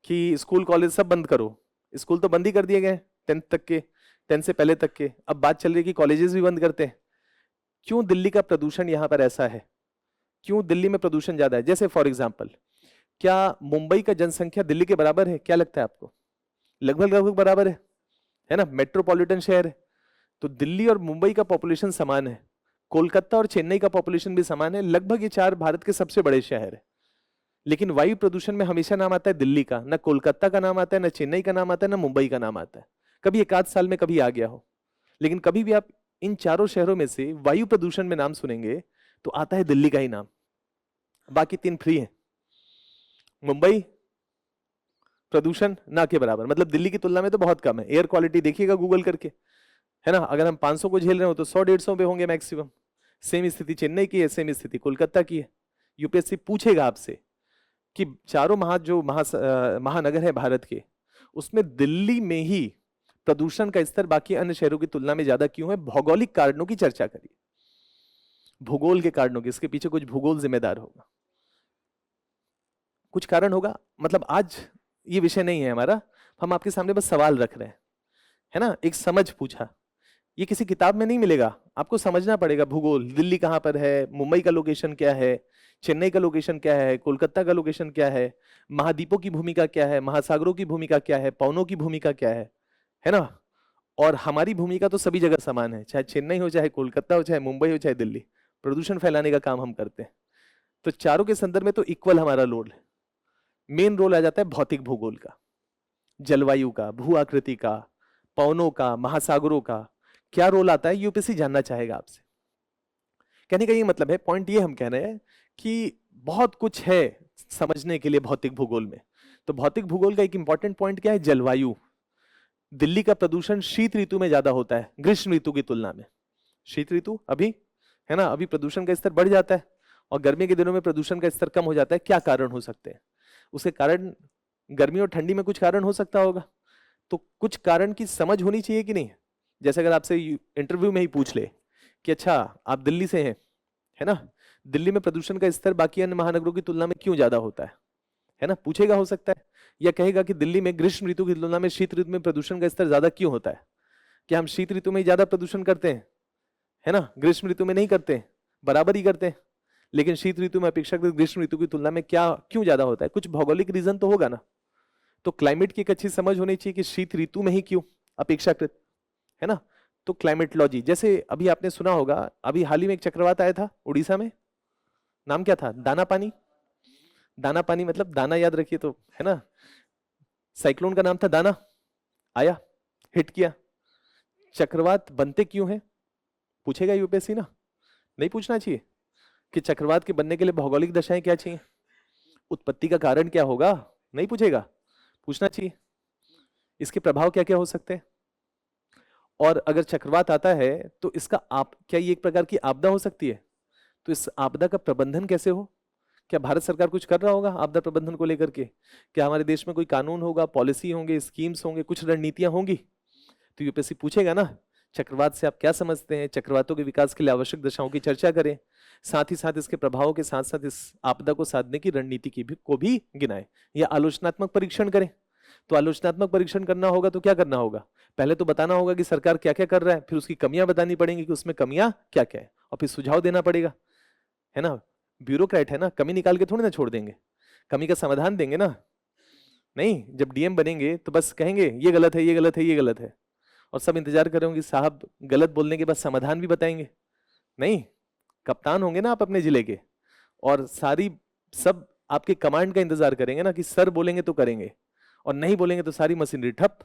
कि स्कूल कॉलेज सब बंद करो। स्कूल तो बंद ही कर दिए गए 10th तक के, 10th से पहले तक के। अब बात चल रही है कि कॉलेजेस भी बंद करते हैं। क्यों दिल्ली का प्रदूषण यहाँ पर ऐसा है, क्यों दिल्ली में प्रदूषण ज्यादा है। जैसे फॉर एग्जाम्पल, क्या मुंबई का जनसंख्या दिल्ली के बराबर है, क्या लगता है आपको, लगभग लगभग बराबर है ना, मेट्रोपॉलिटन शहर है। तो दिल्ली और मुंबई का पॉपुलेशन समान है, कोलकाता और चेन्नई का पॉपुलेशन भी समान है, लगभग ये 4 भारत के सबसे बड़े शहर है। लेकिन वायु प्रदूषण में हमेशा नाम आता है दिल्ली का, ना कोलकाता का नाम आता है, ना चेन्नई का नाम आता है, ना मुंबई का नाम आता है। कभी एक आध साल में कभी आ गया हो, लेकिन कभी भी आप इन चारों शहरों में से वायु प्रदूषण में नाम सुनेंगे तो आता है दिल्ली का ही नाम, बाकी 3 फ्री है। मुंबई प्रदूषण ना के बराबर, मतलब दिल्ली की तुलना में तो बहुत कम है। एयर क्वालिटी देखिएगा गूगल करके, है ना, अगर हम 500 को झेल रहे हो तो 100-150 पे होंगे मैक्सिमम। सेम स्थिति चेन्नई की है, सेम स्थिति कोलकाता की है। यूपीएससी पूछेगा आपसे कि चारों महानगर है भारत के, उसमें दिल्ली में ही प्रदूषण का स्तर बाकी अन्य शहरों की तुलना में ज्यादा क्यों है। भौगोलिक कारणों की चर्चा करिए, भूगोल के कारणों की, इसके पीछे कुछ भूगोल जिम्मेदार होगा। कुछ कारण होगा, मतलब आज ये विषय नहीं है हमारा, हम आपके सामने बस सवाल रख रहे हैं, है ना, एक समझ पूछा। ये किसी किताब में नहीं मिलेगा, आपको समझना पड़ेगा। भूगोल, दिल्ली कहाँ पर है, मुंबई का लोकेशन क्या है, चेन्नई का लोकेशन क्या है, कोलकाता का लोकेशन क्या है, महाद्वीपों की भूमिका क्या है, महासागरों की भूमिका क्या है, पवनों की भूमिका क्या है ना। और हमारी भूमिका तो सभी जगह समान है, चाहे चेन्नई हो, चाहे कोलकाता हो, चाहे मुंबई हो, चाहे दिल्ली। प्रदूषण फैलाने का काम हम करते हैं। तो चारों के संदर्भ में तो इक्वल हमारा रोल है। मेन रोल आ जाता है भौतिक भूगोल का, जलवायु का, भू आकृति का, पवनों का, महासागरों का। क्या रोल आता है यूपीएससी जानना चाहेगा आपसे। कहने का ये मतलब है, पॉइंट ये हम कह रहे हैं कि बहुत कुछ है समझने के लिए भौतिक भूगोल में। तो भौतिक भूगोल का एक इंपॉर्टेंट पॉइंट क्या है, जलवायु। दिल्ली का प्रदूषण शीत ऋतु में ज्यादा होता है ग्रीष्म ऋतु की तुलना में। शीत ऋतु अभी है ना, अभी प्रदूषण का स्तर बढ़ जाता है, और गर्मी के दिनों में प्रदूषण का स्तर कम हो जाता है। क्या कारण हो सकते हैं उसके कारण, गर्मी और ठंडी में कुछ कारण हो सकता होगा, तो कुछ कारण की समझ होनी चाहिए कि नहीं। जैसे अगर आपसे इंटरव्यू में ही पूछ ले कि अच्छा आप दिल्ली से हैं, है ना, दिल्ली में प्रदूषण का स्तर बाकी अन्य महानगरों की तुलना में क्यों ज्यादा होता है ना, पूछेगा हो सकता है। या कहेगा कि दिल्ली में ग्रीष्म ऋतु की तुलना में शीत ऋतु में प्रदूषण का स्तर ज्यादा क्यों होता है, क्या हम शीत ऋतु में ही ज्यादा प्रदूषण करते हैं, है ना, ग्रीष्म ऋतु में नहीं करते, बराबर ही करते हैं। लेकिन शीत ऋतु में अपेक्षाकृत ग्रीष्म ऋतु की तुलना में क्या क्यों ज्यादा होता है, कुछ भौगोलिक रीजन तो होगा ना। तो क्लाइमेट की एक अच्छी समझ होनी चाहिए कि शीत ऋतु में ही क्यों अपेक्षाकृत, है ना। तो क्लाइमेटोलॉजी, जैसे अभी आपने सुना होगा, अभी हाल ही में एक चक्रवात आया था उड़ीसा में, नाम क्या था, दाना पानी। दाना पानी मतलब दाना याद रखिए तो, है ना, साइक्लोन का नाम था दाना, आया, हिट किया। चक्रवात बनते क्यों है, पूछेगा यूपीएससी ना, नहीं पूछना चाहिए कि चक्रवात के बनने के लिए भौगोलिक दशाएं क्या चाहिए, उत्पत्ति का कारण क्या होगा, नहीं पूछेगा, पूछना चाहिए इसके प्रभाव क्या क्या हो सकते हैं। और अगर चक्रवात आता है तो इसका आप क्या ये एक प्रकार की आपदा हो सकती है, तो इस आपदा का प्रबंधन कैसे हो, क्या भारत सरकार कुछ कर रहा होगा आपदा प्रबंधन को लेकर के, क्या हमारे देश में कोई कानून होगा, पॉलिसी होंगे, स्कीम्स होंगे, कुछ रणनीतियां होंगी। तो यूपीएससी पूछेगा ना, चक्रवात से आप क्या समझते हैं, चक्रवातों के विकास के लिए आवश्यक दशाओं की चर्चा करें, साथ ही साथ इसके प्रभावों के साथ साथ इस आपदा को साधने की रणनीति की भी को भी गिनाएं, या आलोचनात्मक परीक्षण करें। तो आलोचनात्मक परीक्षण करना होगा तो क्या करना होगा, पहले तो बताना होगा कि सरकार क्या क्या कर रहा है, फिर उसकी कमियां बतानी पड़ेंगी कि उसमें कमियां क्या क्या है, और फिर सुझाव देना पड़ेगा, है ना। ब्यूरोक्रेट है ना, कमी निकाल के थोड़ी ना छोड़ देंगे, कमी का समाधान देंगे ना। नहीं, जब डीएम बनेंगे तो बस कहेंगे ये गलत है, ये गलत है, ये गलत है, और सब इंतजार करेंगे साहब गलत बोलने के बाद समाधान भी बताएंगे। नहीं, कप्तान होंगे ना आप अपने जिले के, और सारी सब आपके कमांड का इंतजार करेंगे ना कि सर बोलेंगे तो करेंगे, और नहीं बोलेंगे तो सारी मशीनरी ठप,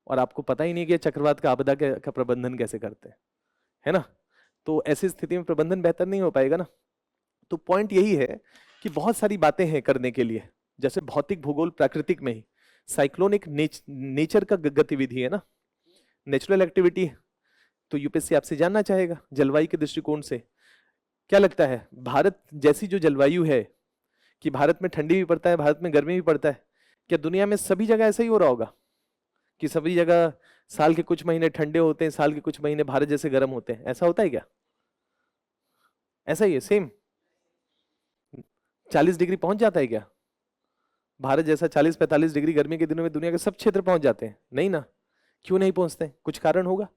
और आपको पता ही नहीं कि चक्रवात का आपदा का प्रबंधन कैसे करते हैं, है ना। तो ऐसी स्थिति में प्रबंधन बेहतर नहीं हो पाएगा ना। तो पॉइंट यही है कि बहुत सारी बातें हैं करने के लिए, जैसे भौतिक भूगोल प्राकृतिक में ही साइक्लोन एक नेचर का गतिविधि है ना, नेचुरल एक्टिविटी। तो यूपीएससी आपसे जानना चाहेगा जलवायु के दृष्टिकोण से क्या लगता है, भारत जैसी जो जलवायु है, कि भारत में ठंडी भी पड़ता है, भारत में गर्मी भी पड़ता है, क्या दुनिया में सभी जगह ऐसा ही हो रहा होगा कि सभी जगह साल के कुछ महीने ठंडे होते हैं, साल के कुछ महीने भारत जैसे गर्म होते हैं, ऐसा होता है क्या, ऐसा ही है सेम, 40 डिग्री पहुंच जाता है क्या भारत जैसा, 40-45 डिग्री गर्मी के दिनों में दुनिया के सब क्षेत्र पहुंच जाते हैं, नहीं ना। क्यों नहीं पहुंचते, कुछ कारण होगा।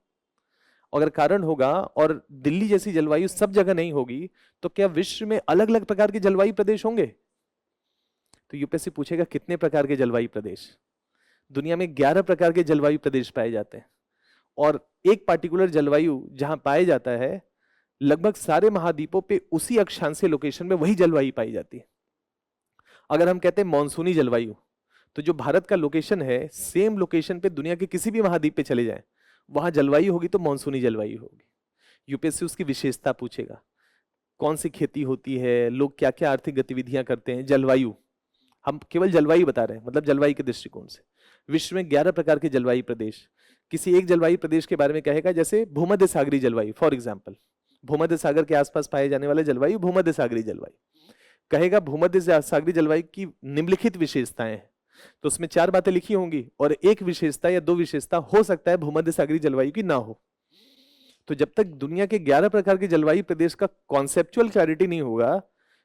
अगर कारण होगा और दिल्ली जैसी जलवायु सब जगह नहीं होगी, तो क्या विश्व में अलग अलग प्रकार के जलवायु प्रदेश होंगे। तो यूपीएससी पूछेगा कितने प्रकार के जलवायु प्रदेश, दुनिया में 11 प्रकार के जलवायु प्रदेश पाए जाते हैं, और एक पार्टिकुलर जलवायु जहां पाया जाता है, लगभग सारे महाद्वीपों पे उसी अक्षांशीय लोकेशन में वही जलवायु पाई जाती है। अगर हम कहते हैं मानसूनी जलवायु, तो जो भारत का लोकेशन है, सेम लोकेशन पे दुनिया के किसी भी महाद्वीप पे चले जाएं, वहां जलवायु होगी तो मानसूनी जलवायु होगी। यूपीएससी उसकी विशेषता पूछेगा, कौन सी खेती होती है, लोग क्या क्या आर्थिक गतिविधियां करते हैं, जलवायु, हम केवल जलवायु बता रहे हैं, मतलब जलवायु के दृष्टिकोण से। विश्व में 11 प्रकार के जलवायु प्रदेश, किसी एक जलवायु प्रदेश के बारे में कहेगा, जैसे भूमध्य सागरीय जलवायु, फॉर एग्जाम्पल भूमध्य सागर के आसपास पाए जाने वाले जलवायु भूमध्य सागरीय जलवायु कहेगा। भूमध्य सागरीय जलवायु की निम्नलिखित विशेषताएं हैं, तो उसमें 4 बातें लिखी होंगी, और एक विशेषता या 2 विशेषता हो सकता है भूमध्य सागरीय जलवायु की ना हो। तो जब तक दुनिया के 11 प्रकार के जलवायु प्रदेश का कॉन्सेप्चुअल क्लैरिटी नहीं होगा,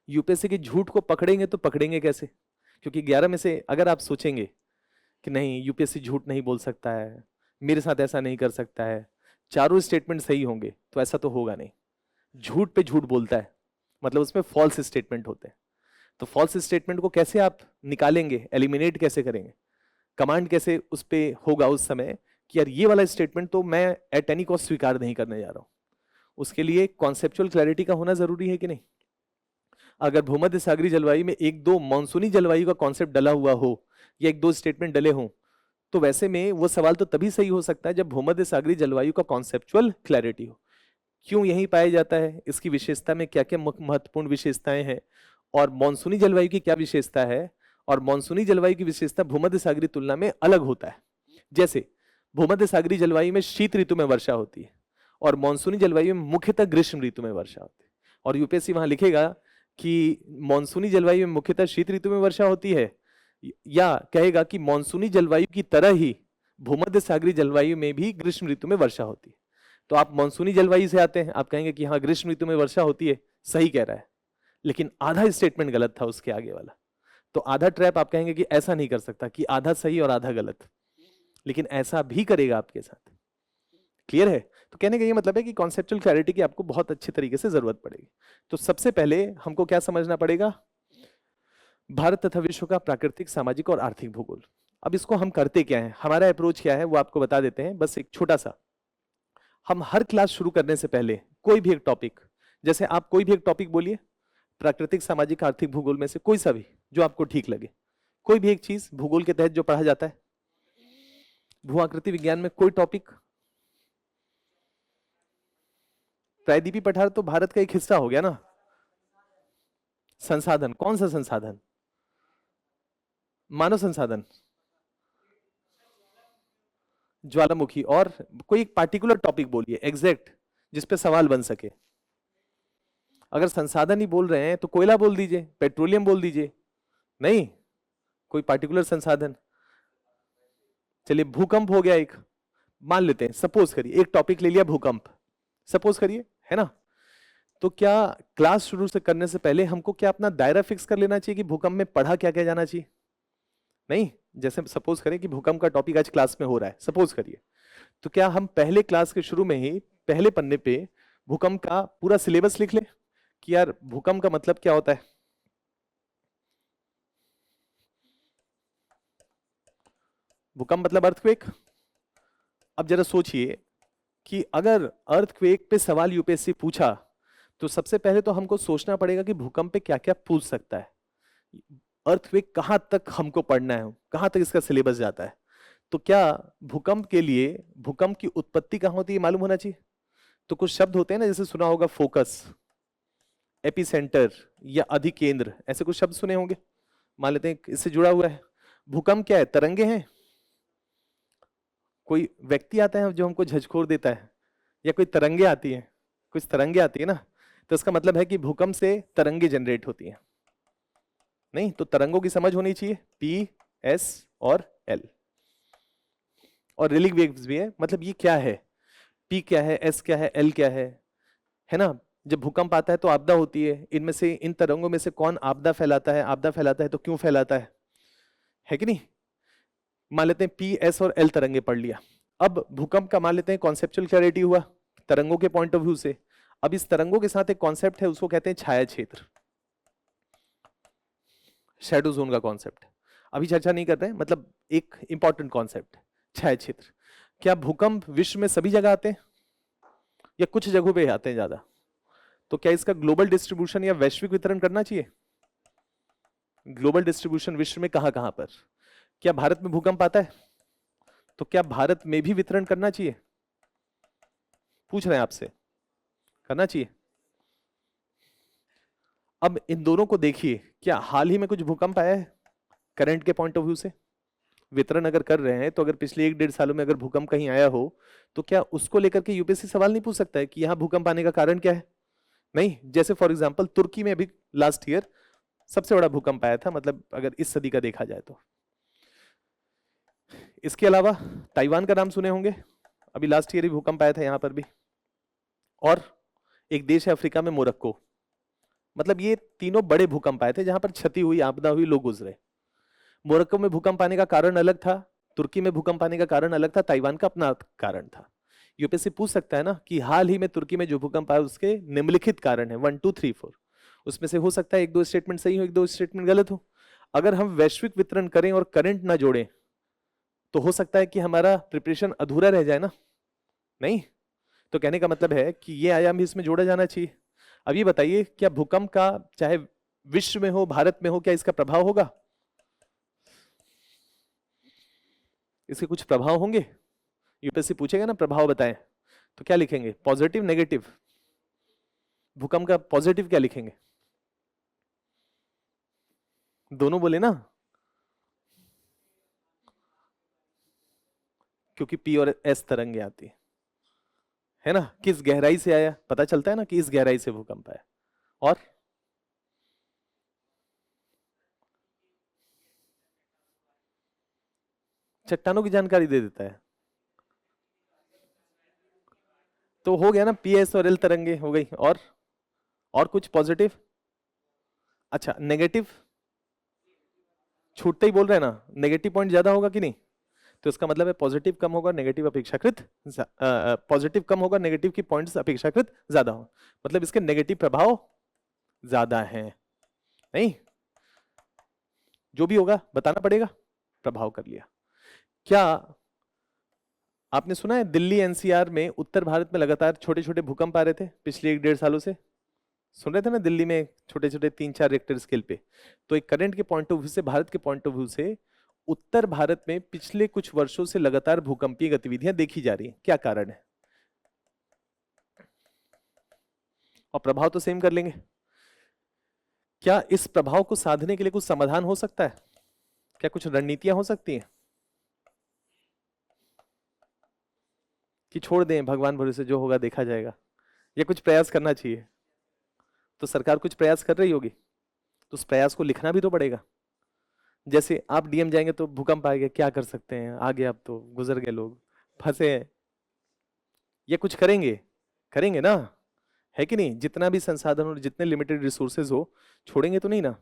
यूपीएससी के झूठ को पकड़ेंगे तो पकड़ेंगे कैसे? क्योंकि 11 में से अगर आप सोचेंगे कि नहीं यूपीएससी झूठ नहीं बोल सकता है, मेरे साथ ऐसा नहीं कर सकता है, चारों स्टेटमेंट सही होंगे, तो ऐसा तो होगा नहीं। झूठ पे झूठ बोलता है, मतलब उसमें फॉल्स स्टेटमेंट होते हैं। तो फॉल्स स्टेटमेंट को कैसे आप निकालेंगे, एलिमिनेट कैसे करेंगे, कमांड कैसे उस पे होगा उस समय कि यार ये वाला स्टेटमेंट तो मैं एट एनी कॉस्ट स्वीकार नहीं करने जा रहा हूं। उसके लिए कॉन्सेप्चुअल क्लैरिटी का होना जरूरी है कि नहीं? अगर भूमध्य सागरीय जलवायु में एक दो मानसूनी जलवायु का कॉन्सेप्ट डला हुआ हो या एक दो स्टेटमेंट डले हों, तो वैसे में वो सवाल तो तभी सही हो सकता है जब भूमध्य सागरीय जलवायु का कॉन्सेप्चुअल क्लैरिटी हो। क्यों यही पाया जाता है, इसकी विशेषता में क्या क्या महत्वपूर्ण विशेषताएं हैं, और मानसूनी जलवायु की क्या विशेषता है, और मानसूनी जलवायु की विशेषता भूमध्य सागरीय तुलना में अलग होता है। जैसे भूमध्य सागरीय जलवायु में शीत ऋतु में वर्षा होती है और मानसूनी जलवायु में मुख्यतः ग्रीष्म ऋतु में वर्षा होती है। और यूपीएससी वहां लिखेगा कि मानसूनी जलवायु में मुख्यतः शीत ऋतु में वर्षा होती है, या कहेगा कि मानसूनी जलवायु की तरह ही भूमध्य सागरीय जलवायु में भी ग्रीष्म ऋतु में वर्षा होती है। तो आप मानसूनी जलवायु से आते हैं, आप कहेंगे कि हाँ ग्रीष्म ऋतु में वर्षा होती है, सही कह रहा है, लेकिन आधा स्टेटमेंट गलत था उसके आगे वाला। तो आधा ट्रैप आप कहेंगे कि ऐसा नहीं कर सकता कि आधा सही और आधा गलत, लेकिन ऐसा भी करेगा आपके साथ। क्लियर है? तो कहने का ये मतलब है कि कॉन्सेप्चुअल क्लैरिटी की आपको बहुत अच्छी तरीके से जरूरत पड़ेगी। तो सबसे पहले हमको क्या समझना पड़ेगा? भारत तथा विश्व का प्राकृतिक, सामाजिक और आर्थिक भूगोल। अब इसको हम करते क्या है, हमारा अप्रोच क्या है, वो आपको बता देते हैं। बस एक छोटा सा, हम हर क्लास शुरू करने से पहले कोई भी एक टॉपिक, जैसे आप कोई भी एक टॉपिक बोलिए, प्राकृतिक, सामाजिक, आर्थिक, भूगोल में से कोई सा भी जो आपको ठीक लगे, कोई भी एक चीज भूगोल के तहत जो पढ़ा जाता है। भू आकृति विज्ञान में कोई टॉपिक, प्रायद्वीपीय पठार तो भारत का एक हिस्सा हो गया ना। संसाधन, कौन सा संसाधन? मानव संसाधन, ज्वालामुखी। और कोई एक पार्टिकुलर टॉपिक बोलिए एग्जैक्ट, जिसपे सवाल बन सके। अगर संसाधन ही बोल रहे हैं तो कोयला बोल दीजिए, पेट्रोलियम बोल दीजिए। नहीं, कोई पार्टिकुलर संसाधन। चलिए भूकंप हो गया एक, मान लेते हैं, सपोज करिए एक टॉपिक ले लिया भूकंप, सपोज करिए, है ना। तो क्या क्लास शुरू से करने से पहले हमको क्या अपना दायरा फिक्स कर लेना चाहिए कि भूकंप में पढ़ा क्या क्या जाना चाहिए? नहीं। जैसे सपोज करें कि भूकंप का टॉपिक आज क्लास में हो रहा है, सपोज करिए, तो क्या हम पहले क्लास के शुरू में ही पहले पन्ने पे भूकंप का पूरा सिलेबस लिख ले कि यार भूकंप का मतलब क्या होता है? भूकंप मतलब अर्थक्वेक। अब जरा सोचिए कि अगर अर्थक्वेक पे सवाल यूपीएससी पूछा तो सबसे पहले तो हमको सोचना पड़ेगा कि भूकंप पे क्या क्या पूछ सकता है, अर्थक्वेक कहां तक हमको पढ़ना है, कहां तक इसका सिलेबस जाता है। तो क्या भूकंप के लिए भूकंप की उत्पत्ति कहां होती है मालूम होना चाहिए। तो कुछ शब्द होते हैं ना, जैसे सुना होगा फोकस, एपिसेंटर या अधिकेंद्र, ऐसे कुछ शब्द सुने होंगे, मान लेते हैं इससे जुड़ा हुआ है। भूकंप क्या है? तरंगे हैं। कोई व्यक्ति आता है जो हमको झकझोर देता है, या कोई तरंगे आती है, कुछ तरंगे आती है ना, तो इसका मतलब है कि भूकंप से तरंगे जनरेट होती हैं। नहीं तो तरंगों की समझ होनी चाहिए, पी, एस और एल। और रिलीक वेव्स भी है, मतलब ये क्या है, पी क्या है, एस क्या है, एल क्या है ना। जब भूकंप आता है तो आपदा होती है, इनमें से इन तरंगों में से कौन आपदा फैलाता है, आपदा फैलाता है तो क्यों फैलाता है कि नहीं। मान लेते हैं पी, एस और एल तरंगे पढ़ लिया। अब भूकंप का मान लेते हैं कॉन्सेप्चुअल क्लैरिटी हुआ तरंगों के पॉइंट ऑफ व्यू से। अब इस तरंगों के साथ एक कॉन्सेप्ट है, उसको कहते हैं छाया क्षेत्र, शैडो जोन का कॉन्सेप्ट। अभी चर्चा नहीं कर रहे हैं, मतलब एक इंपॉर्टेंट कॉन्सेप्ट छाया क्षेत्र। क्या भूकंप विश्व में सभी जगह आते हैं या कुछ जगहों पे आते हैं ज्यादा? तो क्या इसका ग्लोबल डिस्ट्रीब्यूशन या वैश्विक वितरण करना चाहिए? ग्लोबल डिस्ट्रीब्यूशन विश्व में कहां कहां पर। क्या भारत में भूकंप आता है तो क्या भारत में भी वितरण करना चाहिए? पूछ रहे हैं आपसे, करना चाहिए। अब इन दोनों को देखिए, क्या हाल ही में कुछ भूकंप आया है करंट के पॉइंट ऑफ व्यू से? वितरण अगर कर रहे हैं तो अगर पिछले 1-1.5 सालों में अगर भूकंप कहीं आया हो तो क्या उसको लेकर के यूपीएससी सवाल नहीं पूछ सकता है कि यहां भूकंप आने का कारण क्या है? नहीं। जैसे फॉर एग्जांपल तुर्की में अभी लास्ट ईयर सबसे बड़ा भूकंप आया था, मतलब अगर इस सदी का देखा जाए तो। इसके अलावा ताइवान का नाम सुने होंगे, अभी लास्ट ईयर ही भूकंप आया था यहां पर भी। और एक देश है अफ्रीका में, मोरक्को, मतलब ये तीनों बड़े भूकंप आए थे जहां पर क्षति हुई, आपदा हुई, लोग गुजरे। मोरक्को में भूकंप आने का कारण अलग था, तुर्की में भूकंप आने का कारण अलग था, ताइवान का अपना कारण था। यूपीएससी पूछ सकता है ना कि हाल ही में तुर्की में जो भूकंप आया उसके निम्नलिखित कारण है 1 2 3 4, उसमें से हो सकता है एक दो स्टेटमेंट सही हो, एक दो स्टेटमेंट गलत हो। अगर हम वैश्विक वितरण करें और करंट ना जोड़ें तो हो सकता है कि हमारा प्रिपरेशन अधूरा रह जाए ना, नहीं? तो कहने का मतलब है कि ये आयाम भी इसमें जोड़ा जाना चाहिए। अब ये बताइए, क्या भूकंप का चाहे विश्व में हो, भारत में हो, क्या इसका प्रभाव होगा? इसके कुछ प्रभाव होंगे? यूपीएससी पूछेगा ना प्रभाव बताएं, तो क्या लिखेंगे? Positive, negative? भूकंप का पॉजिटिव क्या लिखेंगे? दोनों बोले ना, क्योंकि पी और एस तरंगे आती है ना। किस गहराई से आया पता चलता है ना कि इस गहराई से भूकंप आया। और चट्टानों की जानकारी दे देता है। तो हो गया ना, पी एस और एल तरंगे हो गई। और कुछ पॉजिटिव? अच्छा, नेगेटिव? छूटते ही बोल रहे हैं ना, नेगेटिव पॉइंट ज्यादा होगा कि नहीं? तो इसका मतलब है पॉजिटिव कम होगा, नेगेटिव अपेक्षाकृत पॉजिटिव कम होगा, नेगेटिव की पॉइंट्स अपेक्षाकृत ज्यादा हो, मतलब इसके नेगेटिव प्रभाव ज्यादा हैं। नहीं, जो भी होगा बताना पड़ेगा। प्रभाव कर लिया। क्या आपने सुना है दिल्ली एनसीआर में उत्तर भारत में लगातार छोटे छोटे भूकंप आ रहे थे पिछले 1 1.5 सालों से? सुन रहे थे ना, दिल्ली में छोटे छोटे 3 4 रिक्टर स्केल पे। तो एक करंट के पॉइंट ऑफ व्यू से, भारत के पॉइंट ऑफ व्यू से, उत्तर भारत में पिछले कुछ वर्षों से लगातार भूकंपीय गतिविधियां देखी जा रही हैं। क्या कारण है? और प्रभाव तो सेम कर लेंगे। क्या इस प्रभाव को साधने के लिए कुछ समाधान हो सकता है? क्या कुछ रणनीतियां हो सकती हैं कि छोड़ दें भगवान भरोसे, जो होगा देखा जाएगा? या कुछ प्रयास करना चाहिए? तो सरकार कुछ प्रयास कर रही होगी, तो उस प्रयास को लिखना भी तो पड़ेगा। जैसे आप डीएम जाएंगे तो भूकंप आ गया, क्या कर सकते हैं आगे, अब तो गुजर गए लोग, फंसे हैं। ये कुछ करेंगे? करेंगे ना, है कि नहीं? जितना भी संसाधन और जितने लिमिटेड रिसोर्सेज हो, छोड़ेंगे तो नहीं ना।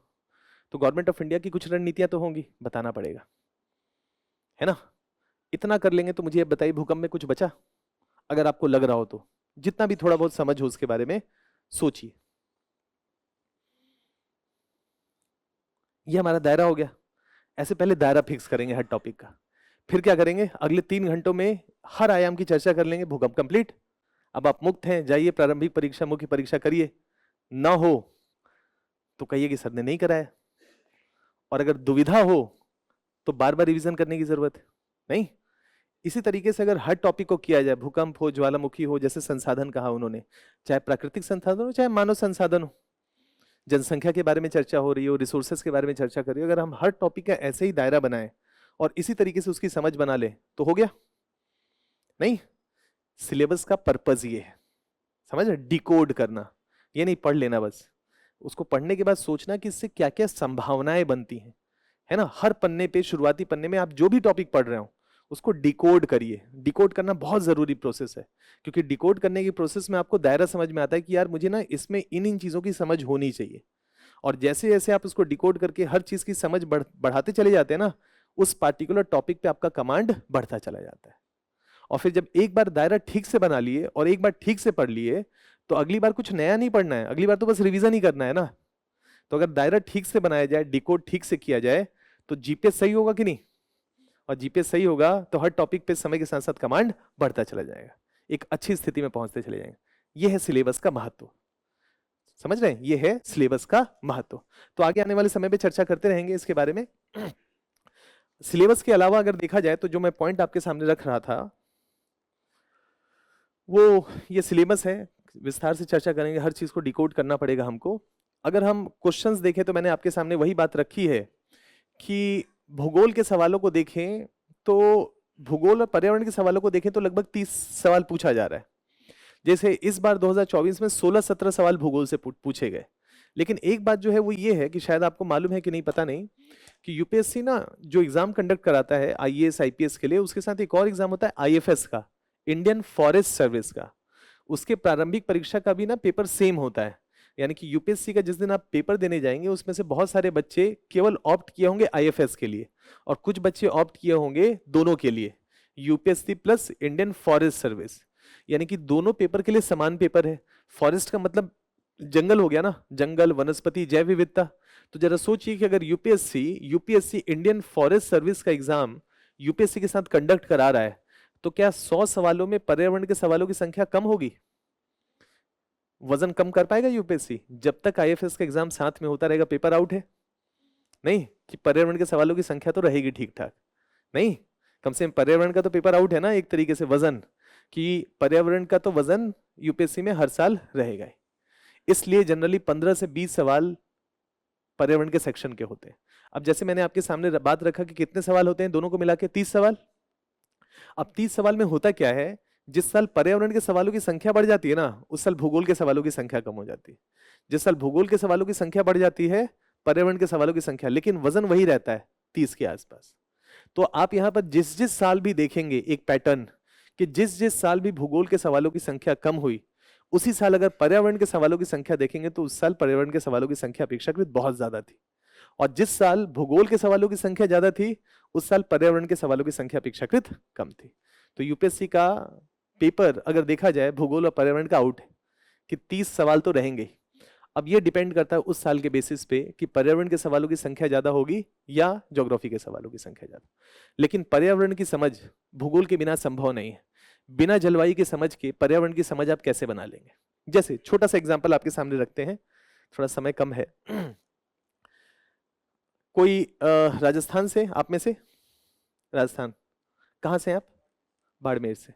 तो गवर्नमेंट ऑफ इंडिया की कुछ रणनीतियां तो होंगी, बताना पड़ेगा, है ना। इतना कर लेंगे तो मुझे अब बताइए, भूकंप में कुछ बचा? अगर आपको लग रहा हो तो, जितना भी थोड़ा बहुत समझ हो उसके बारे में सोचिए। ये हमारा दायरा हो गया। ऐसे पहले दायरा फिक्स करेंगे हर टॉपिक का, फिर क्या करेंगे, अगले 3 घंटों में हर आयाम की चर्चा कर लेंगे। भूकंप कंप्लीट। अब आप मुक्त हैं, जाइए प्रारंभिक परीक्षा, मुख्य परीक्षा करिए। ना हो तो कहिए कि सर ने नहीं कराया, और अगर दुविधा हो तो बार बार रिवीजन करने की जरूरत है नहीं। इसी तरीके से अगर हर टॉपिक को किया जाए, भूकंप हो, ज्वालामुखी हो, जैसे संसाधन कहा उन्होंने, चाहे प्राकृतिक संसाधन हो चाहे मानव संसाधन हो, जनसंख्या के बारे में चर्चा हो रही हो, रिसोर्सेज के बारे में चर्चा कर रही हो, अगर हम हर टॉपिक का ऐसे ही दायरा बनाए और इसी तरीके से उसकी समझ बना ले तो हो गया। नहीं, सिलेबस का पर्पज ये है, समझ रहे, डिकोड करना। ये नहीं पढ़ लेना बस, उसको पढ़ने के बाद सोचना कि इससे क्या क्या संभावनाएं बनती हैं, है ना। हर पन्ने पे, शुरुआती पन्ने में आप जो भी टॉपिक पढ़ रहे हो उसको डिकोड करिए। डिकोड करना बहुत जरूरी प्रोसेस है, क्योंकि डिकोड करने की प्रोसेस में आपको दायरा समझ में आता है कि यार मुझे ना इसमें इन इन चीजों की समझ होनी चाहिए। और जैसे जैसे आप उसको डिकोड करके हर चीज की समझ बढ़ाते चले जाते हैं ना, उस पार्टिकुलर टॉपिक पे आपका कमांड बढ़ता चला जाता है। और फिर जब एक बार दायरा ठीक से बना लिए और एक बार ठीक से पढ़ लिए, तो अगली बार कुछ नया नहीं पढ़ना है, अगली बार तो बस रिवीजन ही करना है ना। तो अगर दायरा ठीक से बनाया जाए, डिकोड ठीक से किया जाए, तो जीपीएस सही होगा कि नहीं? और जीपीएस सही होगा तो हर टॉपिक पे समय के साथ साथ कमांड बढ़ता चला जाएगा, एक अच्छी स्थिति में पहुंचते चले जाएंगे। यह है सिलेबस का महत्व, समझ रहे हैं? ये है सिलेबस का महत्व। तो आगे आने वाले समय पे चर्चा करते रहेंगे इसके बारे में। सिलेबस के अलावा अगर देखा जाए तो जो मैं पॉइंट आपके सामने रख रहा था वो ये सिलेबस है, विस्तार से चर्चा करेंगे, हर चीज को डिकोड करना पड़ेगा हमको। अगर हम क्वेश्चंस देखें तो मैंने आपके सामने वही बात रखी है कि भूगोल के सवालों को देखें तो, भूगोल और पर्यावरण के सवालों को देखें तो लगभग 30 सवाल पूछा जा रहा है। जैसे इस बार 2024 में 16-17 सवाल भूगोल से पूछे गए। लेकिन एक बात जो है वो ये है कि शायद आपको मालूम है कि नहीं पता नहीं, कि यूपीएससी ना जो एग्जाम कंडक्ट कराता है आईएएस आईपीएस के लिए, उसके साथ एक और एग्जाम होता है आईएफएस का, इंडियन फॉरेस्ट सर्विस का। उसके प्रारंभिक परीक्षा का भी ना पेपर सेम होता है। यानी कि यूपीएससी का जिस दिन आप पेपर देने जाएंगे उसमें से बहुत सारे बच्चे केवल ऑप्ट किए होंगे आईएफएस के लिए, और कुछ बच्चे ऑप्ट किए होंगे दोनों के लिए, UPSC plus Indian forest service. यानी कि दोनों पेपर के लिए समान पेपर है। फॉरेस्ट का मतलब जंगल हो गया ना, जंगल, वनस्पति, जैव विविधता। तो जरा सोचिए कि अगर यूपीएससी इंडियन फॉरेस्ट सर्विस का एग्जाम यूपीएससी के साथ कंडक्ट करा रहा है, तो क्या 100 सवालों में पर्यावरण के सवालों की संख्या कम होगी? वजन कम कर पाएगा यूपीएससी? जब तक आईएफएस का एग्जाम साथ में होता रहेगा पेपर आउट है? नहीं, कि पर्यावरण के सवालों की संख्या तो रहेगी ठीक ठाक? नहीं, कम से कम पर्यावरण का तो पेपर आउट है ना एक तरीके से, वजन कि पर्यावरण का तो वजन यूपीएससी में हर साल रहेगा। इसलिए जनरली 15 से 20 सवाल पर्यावरण के सेक्शन के होते हैं। अब जैसे मैंने आपके सामने बात रखा कि कितने सवाल होते हैं दोनों को मिला के, 30 सवाल। अब 30 सवाल में होता क्या है, जिस साल पर्यावरण के सवालों की संख्या बढ़ जाती है ना, उस साल भूगोल के सवालों की संख्या कम हो जाती है। जिस साल भूगोल के सवालों की संख्या बढ़ जाती है, पर्यावरण के सवालों की संख्या, लेकिन वजन वही रहता है 30 के आसपास। तो आप यहां पर जिस जिस साल भी देखेंगे एक पैटर्न कि जिस जिस साल भी भूगोल के सवालों की संख्या कम हुई, उसी साल अगर पर्यावरण के सवालों की संख्या देखेंगे तो उस साल पर्यावरण के सवालों की संख्या अपेक्षाकृत बहुत ज्यादा थी। और जिस साल भूगोल के सवालों की संख्या ज्यादा थी, उस साल पर्यावरण के सवालों की संख्या अपेक्षाकृत कम थी। तो यूपीएससी का पेपर अगर देखा जाए भूगोल और पर्यावरण का आउट है कि 30 सवाल तो रहेंगे। अब ये डिपेंड करता है उस साल के बेसिस पे कि पर्यावरण के सवालों की संख्या ज्यादा होगी या ज्योग्राफी के सवालों की संख्या ज्यादा। लेकिन पर्यावरण की समझ भूगोल के बिना संभव नहीं है। बिना जलवायु की समझ के पर्यावरण की समझ आप कैसे बना लेंगे? जैसे छोटा सा एग्जांपल आपके सामने रखते हैं, थोड़ा समय कम है। कोई राजस्थान से, आप में से? राजस्थान कहां से हैं आप? बाड़मेर से।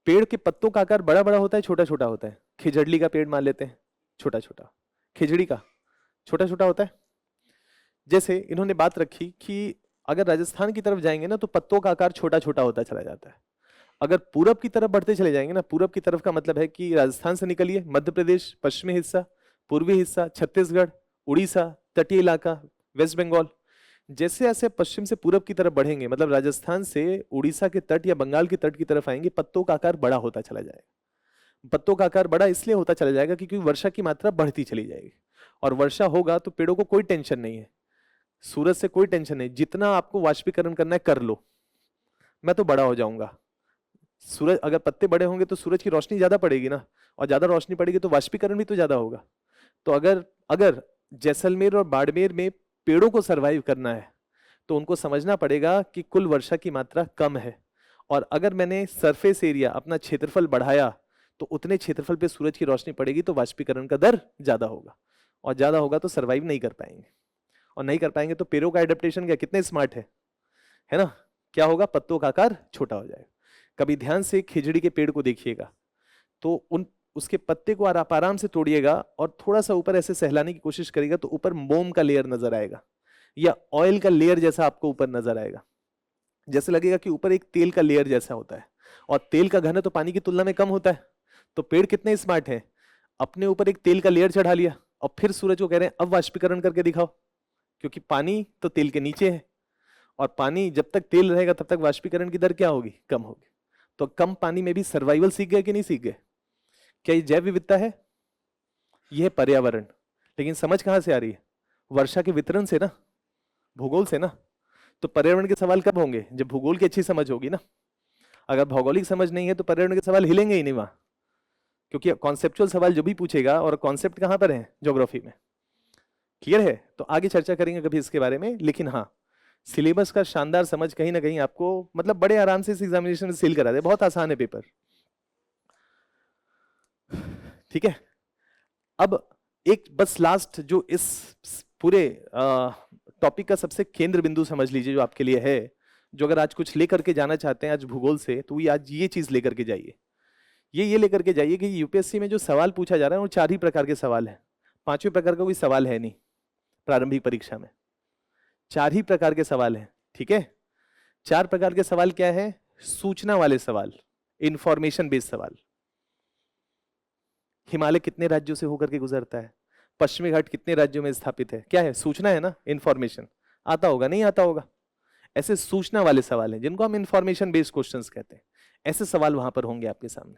पेड़ के पत्तों का आकार बड़ा बड़ा होता है छोटा छोटा होता है? खिजड़ली का पेड़ मान लेते हैं, छोटा छोटा। खिजड़ी का छोटा छोटा होता है। जैसे इन्होंने बात रखी कि अगर राजस्थान की तरफ जाएंगे ना तो पत्तों का आकार छोटा छोटा होता चला जाता है। अगर पूरब की तरफ बढ़ते चले जाएंगे ना, पूरब की तरफ का मतलब है कि राजस्थान से निकलिए, मध्य प्रदेश, पश्चिमी हिस्सा, पूर्वी हिस्सा, छत्तीसगढ़, उड़ीसा, तटीय इलाका, वेस्ट बंगाल, जैसे जैसे पश्चिम से पूरब की तरफ बढ़ेंगे, मतलब राजस्थान से उड़ीसा के तट या बंगाल के तट की तरफ आएंगे, पत्तों का आकार बड़ा होता चला जाएगा। पत्तों का आकार बड़ा इसलिए होता चला जाएगा क्योंकि वर्षा की मात्रा बढ़ती चली जाएगी, और वर्षा होगा तो पेड़ों को कोई टेंशन नहीं है, सूरज से कोई टेंशन नहीं, जितना आपको वाष्पीकरण करना है कर लो, मैं तो बड़ा हो जाऊंगा। सूरज, अगर पत्ते बड़े होंगे तो सूरज की रोशनी ज्यादा पड़ेगी ना, और ज्यादा रोशनी पड़ेगी तो वाष्पीकरण भी तो ज्यादा होगा। तो अगर अगर जैसलमेर और बाड़मेर में पेड़ों को सरवाइव करना है तो उनको समझना पड़ेगा कि कुल वर्षा की मात्रा कम है, और अगर मैंने सरफेस एरिया, अपना क्षेत्रफल बढ़ाया तो उतने क्षेत्रफल पे सूरज की रोशनी पड़ेगी तो वाष्पीकरण का दर ज्यादा होगा, और ज्यादा होगा तो सरवाइव नहीं कर पाएंगे, और नहीं कर पाएंगे तो पेड़ों का एडेप्टेशन क्या, कितने स्मार्ट है ना, क्या होगा, पत्तों का आकार छोटा हो जाएगा। कभी ध्यान से खिजड़ी के पेड़ को देखिएगा तो उसके पत्ते को आप आराम से तोड़िएगा और थोड़ा सा ऊपर ऐसे सहलाने की कोशिश करिएगा तो ऊपर मोम का लेयर नजर आएगा, या ऑयल का लेयर जैसा आपको ऊपर नजर आएगा। जैसे लगेगा कि ऊपर एक तेल का लेयर जैसा होता है, और तेल का घन तो पानी की तुलना में कम होता है। तो पेड़ कितने स्मार्ट हैं, अपने ऊपर एक तेल का लेयर चढ़ा लिया और फिर सूरज को कह रहे हैं अब वाष्पीकरण करके दिखाओ, क्योंकि पानी तो तेल के नीचे है, और पानी जब तक तेल रहेगा तब तक वाष्पीकरण की दर क्या होगी, कम होगी। तो कम पानी में भी सर्वाइवल सीख गए कि नहीं सीख गए? क्या ये जैव विविधता है? यह है पर्यावरण। लेकिन समझ कहां से आ रही है? वर्षा के वितरण से ना, भूगोल से ना। तो पर्यावरण के सवाल कब होंगे? जब भूगोल की अच्छी समझ होगी ना। अगर भौगोलिक समझ नहीं है तो पर्यावरण के सवाल हिलेंगे ही नहीं वहां, क्योंकि कॉन्सेप्चुअल सवाल जो भी पूछेगा, और कॉन्सेप्ट कहां पर है, ज्योग्राफी में। क्लियर है? तो आगे चर्चा करेंगे कभी इसके बारे में। लेकिन हाँ, सिलेबस का शानदार समझ कहीं ना कहीं आपको मतलब बड़े आराम से इस एग्जामिनेशन में सील करा दे, बहुत आसान है पेपर। ठीक है, अब एक बस लास्ट जो इस पूरे टॉपिक का सबसे केंद्र बिंदु समझ लीजिए जो आपके लिए है, जो अगर आज कुछ लेकर के जाना चाहते हैं आज भूगोल से, तो आज ये चीज लेकर के जाइए। ये लेकर के जाइए कि यूपीएससी में जो सवाल पूछा जा रहा है वो 4 ही प्रकार के सवाल हैं, 5वें प्रकार का कोई सवाल है नहीं प्रारंभिक परीक्षा में। 4 ही प्रकार के सवाल हैं, ठीक है। 4 प्रकार के सवाल क्या है? सूचना वाले सवाल, इंफॉर्मेशन बेस्ड सवाल। हिमालय कितने राज्यों से होकर के गुजरता है? पश्चिमी घाट कितने राज्यों में स्थापित है? क्या है? सूचना है ना, इंफॉर्मेशन। आता होगा, नहीं आता होगा? ऐसे सूचना वाले सवाल हैं जिनको हम इंफॉर्मेशन बेस्ड क्वेश्चंस कहते हैं। ऐसे सवाल वहां पर होंगे आपके सामने।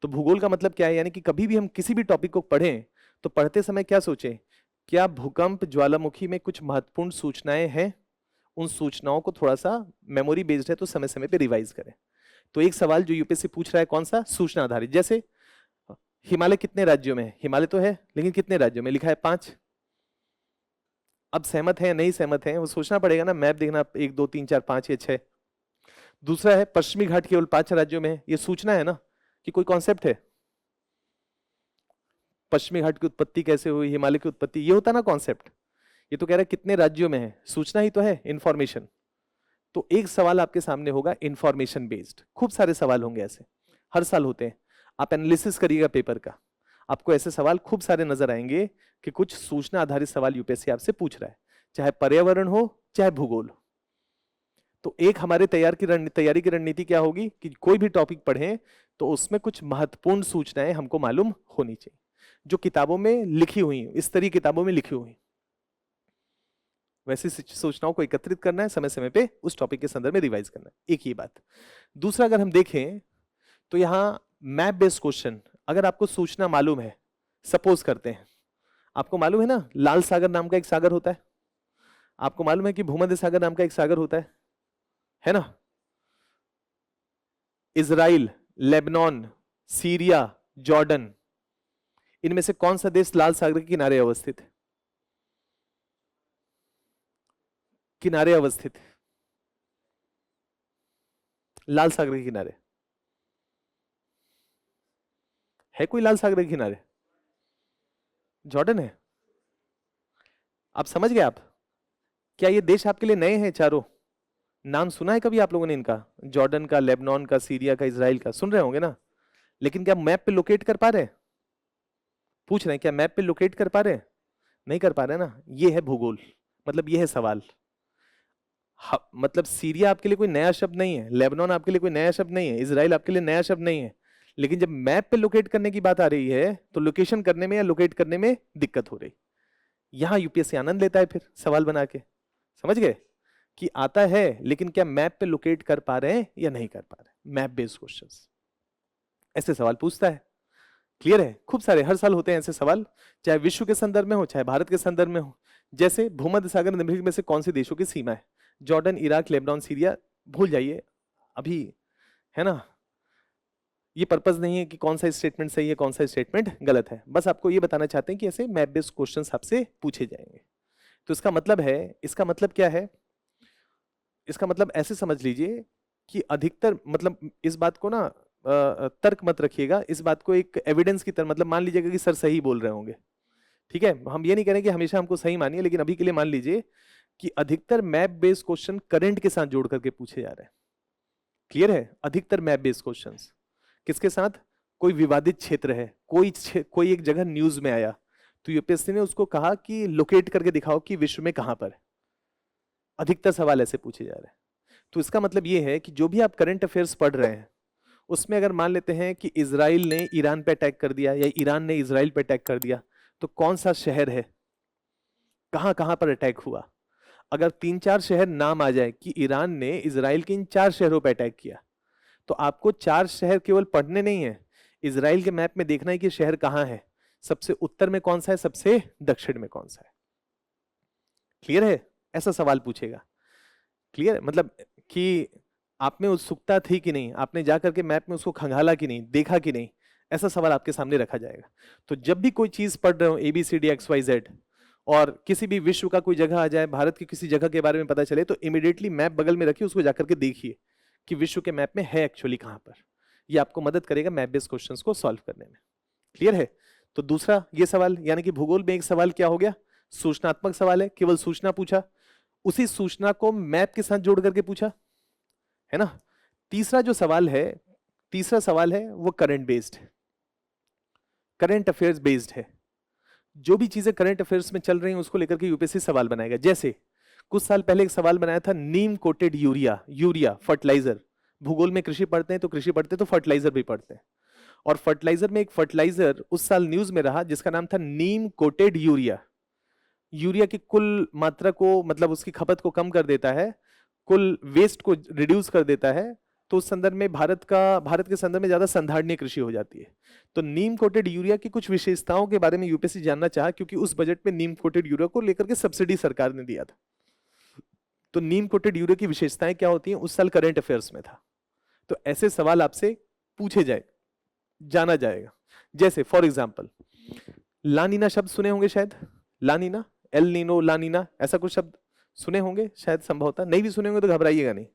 तो भूगोल का मतलब क्या है, यानी कि कभी भी हम किसी भी टॉपिक को पढ़ें तो पढ़ते समय क्या सोचें, क्या भूकंप ज्वालामुखी में कुछ महत्वपूर्ण सूचनाएं हैं, उन सूचनाओं को थोड़ा सा मेमोरी बेस्ड है तो समय समय पे रिवाइज करें। तो एक सवाल जो यूपीएससी पूछ रहा है कौन सा, सूचना आधारित। जैसे हिमालय कितने राज्यों में है, हिमालय तो है लेकिन कितने राज्यों में, लिखा है 5। अब सहमत है या नहीं सहमत है वो सोचना पड़ेगा ना, मैप देखना 1 2 3 4 5 या 6। दूसरा है पश्चिमी घाट केवल 5 राज्यों में है, ये सूचना है ना कि कोई कॉन्सेप्ट है। पश्चिमी घाट की उत्पत्ति कैसे हुई, हिमालय की उत्पत्ति, ये होता ना कॉन्सेप्ट। ये तो कह रहा है कितने राज्यों में है, सूचना ही तो है, इंफॉर्मेशन। तो एक सवाल आपके सामने होगा इंफॉर्मेशन बेस्ड, खूब सारे सवाल होंगे ऐसे, हर साल होते हैं। आप एनालिसिस करिएगा पेपर का, आपको ऐसे सवाल खूब सारे नजर आएंगे कि कुछ सूचना आधारित सवाल यूपीएससी आपसे पूछ रहा है, चाहे पर्यावरण हो चाहे भूगोल हो। तो एक हमारे तैयारी की रणनीति क्या होगी कि कोई भी टॉपिक पढ़ें तो उसमें कुछ महत्वपूर्ण सूचनाएं हमको मालूम होनी चाहिए, जो किताबों में लिखी हुई, इस तरह किताबों में लिखी हुई वैसी सूचनाओं को एकत्रित करना है, समय समय पे उस टॉपिक के संदर्भ में रिवाइज करना है, एक ही बात। दूसरा, अगर हम देखें तो यहाँ मैप बेस्ड क्वेश्चन, अगर आपको सूचना मालूम है, सपोज करते हैं आपको मालूम है ना लाल सागर नाम का एक सागर होता है, आपको मालूम है कि भूमध्य सागर नाम का एक सागर होता है ना। इजराइल, लेबनान, सीरिया, जॉर्डन, इनमें से कौन सा देश लाल सागर के किनारे अवस्थित है, किनारे अवस्थित है, लाल सागर के किनारे है कोई लाल सागर के किनारे, जॉर्डन है। आप समझ गए आप, क्या ये देश आपके लिए नए हैं चारों, नाम सुना है कभी आप लोगों ने इनका, जॉर्डन का, लेबनान का, सीरिया का, इजराइल का, सुन रहे होंगे ना। लेकिन क्या मैप पे लोकेट कर पा रहे हैं, पूछ रहे हैं क्या मैप पे लोकेट कर पा रहे हैं, नहीं कर पा रहे ना। ये है भूगोल, मतलब ये है सवाल। मतलब सीरिया आपके लिए कोई नया शब्द नहीं है, लेबनान आपके लिए कोई नया शब्द नहीं है, इजराइल आपके लिए नया शब्द नहीं है, लेकिन जब मैप पे लोकेट करने की बात आ रही है तो लोकेशन करने में या लोकेट करने में दिक्कत हो रही। यहां यूपीएससी आनंद लेता है फिर सवाल बना के, समझ गए कि आता है लेकिन क्या मैप पे लोकेट कर पा रहे हैं या नहीं कर पा रहे, मैप बेस्ड क्वेश्चंस ऐसे सवाल पूछता है। क्लियर है, खूब सारे हर साल होते हैं ऐसे सवाल, चाहे विश्व के संदर्भ में हो चाहे भारत के संदर्भ में हो। जैसे भूमध्य सागर निम्नलिखित में से कौन से देशों की सीमा है, जॉर्डन, इराक, लेबनान, सीरिया, भूल जाइए अभी, है ना। ये पर्पस नहीं है कि कौन सा स्टेटमेंट सही है कौन सा स्टेटमेंट गलत है, बस आपको ये बताना चाहते हैं कि ऐसे मैप बेस्ड क्वेश्चंस आपसे पूछे जाएंगे। तो इसका मतलब है, इसका मतलब क्या है, इसका मतलब ऐसे समझ लीजिए कि अधिकतर, मतलब इस बात को ना तर्क मत रखिएगा, इस बात को एक एविडेंस की तरह, मतलब मान लीजिएगा कि सर सही बोल रहे होंगे, ठीक है, हम ये नहीं करें कि हमेशा हमको सही मानिए, लेकिन अभी के लिए मान लीजिए कि अधिकतर मैप बेस्ड क्वेश्चन करंट के साथ जोड़ करके पूछे जा रहे हैं। क्लियर है, अधिकतर मैप बेस्ड क्वेश्चंस किसके साथ, कोई विवादित क्षेत्र है, कोई एक जगह न्यूज में आया तो यूपीएससी ने उसको कहा कि लोकेट करके दिखाओ कि विश्व में कहां पर है। अधिकतर सवाल ऐसे पूछे जा रहे हैं। तो इसका मतलब ये है कि जो भी आप करंट अफेयर्स पढ़ रहे हैं उसमें अगर मान लेते हैं कि इजराइल ने ईरान पे अटैक कर दिया या ईरान ने इजराइल पे अटैक कर दिया, तो कौन सा शहर है, कहां कहां पर अटैक हुआ। अगर 3 4 शहर नाम आ जाए कि ईरान ने इजराइल के इन 4 शहरों पर अटैक किया, तो आपको 4 शहर केवल पढ़ने नहीं है, इजराइल के मैप में देखना है कि शहर कहां है, सबसे उत्तर में कौन सा है, सबसे दक्षिण में कौन सा है। क्लियर है, ऐसा सवाल पूछेगा। क्लियर, मतलब कि आप में उत्सुकता थी कि नहीं, आपने जाकर के मैप में उसको खंगाला कि नहीं, देखा कि नहीं, ऐसा सवाल आपके सामने रखा जाएगा। तो जब भी कोई चीज पढ़ रहे हो ABCD XYZ और किसी भी विश्व का कोई जगह आ जाए, भारत की किसी जगह के बारे में पता चले, तो इमीडिएटली मैप बगल में रखिए, उसको जाकर के देखिए कि विश्व के मैप में है एक्चुअली कहां पर। ये आपको मदद करेगा मैप बेस्ड क्वेश्चंस को सॉल्व करने में। क्लियर है। तो दूसरा ये सवाल, यानी कि भूगोल में एक सवाल क्या हो गया, सूचनात्मक सवाल है, केवल सूचना पूछा, उसी सूचना को मैप के साथ जोड़ करके पूछा, है ना। तीसरा जो सवाल है, तीसरा सवाल है वो करंट बेस्ड है, करंट अफेयर्स बेस्ड है। जो भी चीजें करंट अफेयर्स में चल रही हैं उसको लेकर के यूपीएससी सवाल बनाएगा। जैसे कुछ साल पहले एक सवाल बनाया था, नीम कोटेड यूरिया, यूरिया फर्टिलाइजर। भूगोल में कृषि पढ़ते हैं तो कृषि पढ़ते हैं तो फर्टिलाइजर भी पढ़ते हैं, और फर्टिलाइजर में एक फर्टिलाइजर उस साल न्यूज में रहा जिसका नाम था नीम कोटेड यूरिया। यूरिया की कुल मात्रा को, मतलब उसकी खपत को कम कर देता है, कुल वेस्ट को रिड्यूस कर देता है, तो उस संदर्भ में भारत के संदर्भ में ज्यादा संधारणीय कृषि हो जाती है। तो नीम कोटेड यूरिया की कुछ विशेषताओं के बारे में यूपीएससी जानना चाहा, क्योंकि उस बजट में नीम कोटेड यूरिया को लेकर के सब्सिडी सरकार ने दिया था। तो नीम कोटेड यूरिया की विशेषताएं क्या होती हैं, उस साल करंट अफेयर्स में था। तो ऐसे सवाल आपसे पूछे जाए, जाना जाएगा। जैसे फॉर एग्जाम्पल लानीना शब्द सुने होंगे शायद, लानीना, एल नीनो, लानीना, ऐसा कुछ शब्द सुने होंगे शायद, संभवतः नहीं भी सुने होंगे तो घबराइएगा नहीं।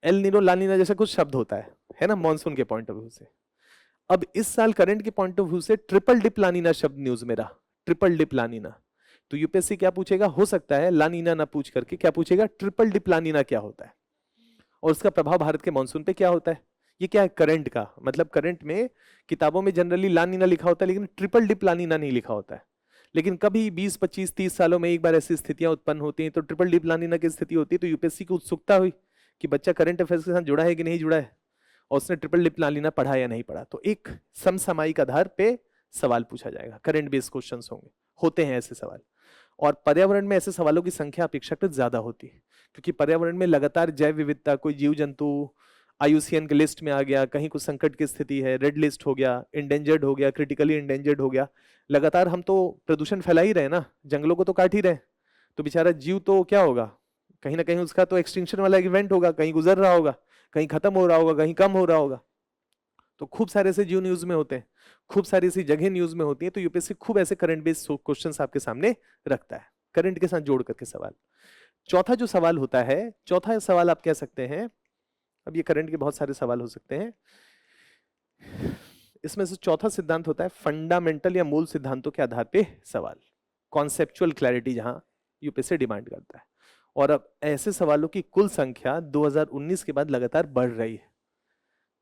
एल नीनो, लानीना जैसा कुछ शब्द होता है ना, मॉनसून के पॉइंट ऑफ व्यू से। अब इस साल करंट के पॉइंट ऑफ व्यू से ट्रिपल डिप लानीना शब्द न्यूज में रहा, ट्रिपल डिप लानीना। तो यूपीएससी क्या पूछेगा, हो सकता है लानीना ना पूछ करके क्या पूछेगा, ट्रिपल डिप लानीना क्या होता है और उसका प्रभाव भारत के मानसून पे क्या होता है। ये क्या है, करंट का मतलब। करंट में किताबों में जनरली लानीना लिखा होता है, लेकिन ट्रिपल डिप लानीना नहीं लिखा होता है। लेकिन कभी 20, 25, 30 सालों में एक बार ऐसी स्थितियां उत्पन्न होती हैं, तो ट्रिपल डिप लानीना की स्थिति होती है। तो यूपीएससी की उत्सुकता हुई कि बच्चा करंट अफेयर्स के साथ जुड़ा है कि नहीं जुड़ा है, और उसने ट्रिपल डिप लानीना पढ़ा या नहीं पढ़ा। तो एक समसामयिक आधार पे सवाल पूछा जाएगा, करंट बेस्ड क्वेश्चंस होते हैं ऐसे सवाल। और पर्यावरण में ऐसे सवालों की संख्या अपेक्षाकृत ज्यादा होती है, क्योंकि पर्यावरण में लगातार जैव विविधता, कोई जीव जंतु आईयूसीएन के लिस्ट में आ गया, कहीं कुछ संकट की स्थिति है, रेड लिस्ट हो गया, इंडेंजर्ड हो गया, क्रिटिकली इंडेंजर्ड हो गया। लगातार हम तो प्रदूषण फैला ही रहे ना, जंगलों को तो काट ही रहे। तो बेचारा जीव तो क्या होगा, कहीं ना कहीं उसका तो एक्सटिंक्शन वाला इवेंट होगा, कहीं गुजर रहा होगा, कहीं खत्म हो रहा होगा, कहीं कम हो रहा होगा। तो खूब सारे ऐसे जीव न्यूज में होते हैं, खूब सारी ऐसी जगह न्यूज में होती है। तो यूपीएससी खूब ऐसे करंट बेस्ड क्वेश्चंस आपके सामने रखता है, करंट के साथ जोड़ करके सवाल। चौथा जो सवाल होता है, चौथा सवाल आप कह सकते हैं, अब ये करंट के बहुत सारे सवाल हो सकते हैं, इसमें से चौथा सिद्धांत होता है फंडामेंटल या मूल सिद्धांतों के आधार पे सवाल, कॉन्सेप्चुअल क्लैरिटी, जहां यूपीएससी डिमांड करता है। और अब ऐसे सवालों की कुल संख्या 2019 के बाद लगातार बढ़ रही है।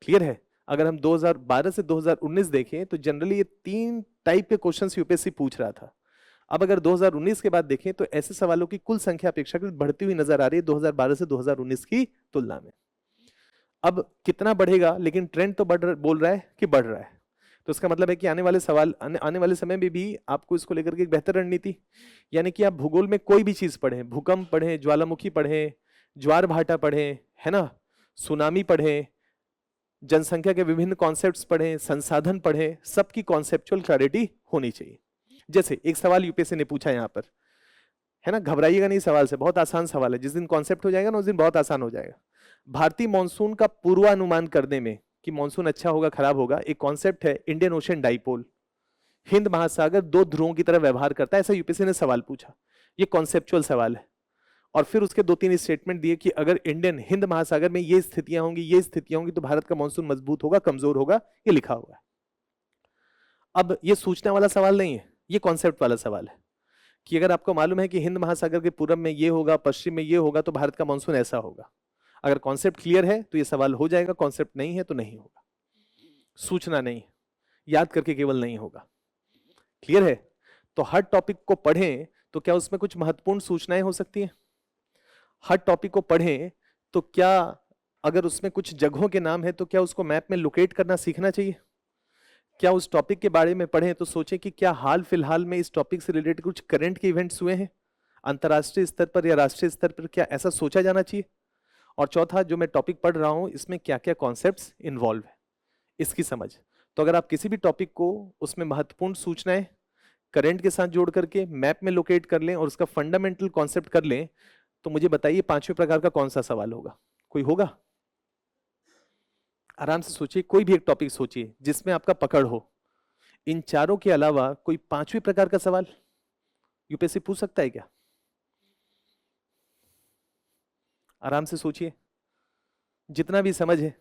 क्लियर है। अगर हम 2012 से 2019 देखें तो जनरली ये 3 टाइप के क्वेश्चंस यूपीएससी पूछ रहा था। अब अगर 2019 के बाद देखें तो ऐसे सवालों की कुल संख्या अपेक्षाकृत बढ़ती हुई नजर आ रही है 2012 से 2019 की तुलना में। अब कितना बढ़ेगा, लेकिन ट्रेंड तो बोल रहा है कि बढ़ रहा है। तो इसका मतलब है कि आने वाले सवाल, आने वाले समय में भी आपको इसको लेकर के एक बेहतर रणनीति, यानी कि आप भूगोल में कोई भी चीज पढ़ें, भूकंप पढ़ें, ज्वालामुखी पढ़ें, ज्वार भाटा पढ़ें, है ना, सुनामी पढ़ें, जनसंख्या के विभिन्न कॉन्सेप्ट्स पढ़ें, संसाधन पढ़ें, सबकी कॉन्सेप्चुअल क्लैरिटी होनी चाहिए। जैसे एक सवाल यूपीएससी ने पूछा यहाँ पर, है ना, घबराइएगा नहीं सवाल से, बहुत आसान सवाल है। जिस दिन कॉन्सेप्ट हो जाएगा ना उस दिन बहुत आसान हो जाएगा। भारतीय मॉनसून का पूर्वानुमान करने में कि मॉनसून अच्छा होगा खराब होगा, एक कॉन्सेप्ट है इंडियन ओशन डाइपोल। हिंद महासागर 2 ध्रुवों की तरह व्यवहार करता है, ऐसा यूपीएससी ने सवाल पूछा। ये कॉन्सेप्चुअल सवाल है। और फिर उसके 2-3 स्टेटमेंट दिए कि अगर हिंद महासागर में ये स्थितियां होंगी, ये स्थितियां होंगी, तो भारत का मॉनसून मजबूत होगा, कमजोर होगा, ये लिखा हुआ है। अब ये सूचना वाला सवाल नहीं है, ये कॉन्सेप्ट वाला सवाल है कि अगर आपको मालूम है कि हिंद महासागर के पूरब में ये होगा, पश्चिम में ये होगा, तो भारत का मॉनसून ऐसा होगा। अगर कॉन्सेप्ट क्लियर है तो ये सवाल हो जाएगा, कॉन्सेप्ट नहीं है तो नहीं होगा। सूचना नहीं, याद करके केवल नहीं होगा। क्लियर है। तो हर टॉपिक को पढ़ें तो क्या उसमें कुछ महत्वपूर्ण सूचनाएं हो सकती हैं। हर टॉपिक को पढ़ें तो क्या अगर उसमें कुछ जगहों के नाम है तो क्या उसको मैप में लोकेट करना सीखना चाहिए। क्या उस टॉपिक के बारे में पढ़ें तो सोचें कि क्या हाल फिलहाल में इस टॉपिक से रिलेटेड कुछ करंट के इवेंट्स हुए हैं अंतर्राष्ट्रीय स्तर पर या राष्ट्रीय स्तर पर, क्या ऐसा सोचा जाना चाहिए। और चौथा, जो मैं टॉपिक पढ़ रहा हूं इसमें क्या क्या कॉन्सेप्ट्स इन्वॉल्व है, इसकी समझ। तो अगर आप किसी भी टॉपिक को उसमें महत्वपूर्ण सूचनाएं करंट के साथ जोड़ करके मैप में लोकेट कर लें और उसका फंडामेंटल कॉन्सेप्ट कर लें, तो मुझे बताइए 5वें प्रकार का कौन सा सवाल होगा। कोई होगा? आराम से सोचिए, कोई भी एक टॉपिक सोचिए जिसमें आपका पकड़ हो। इन चारों के अलावा कोई 5वें प्रकार का सवाल यूपीएससी पूछ सकता है क्या? आराम से सोचिए, जितना भी समझ है।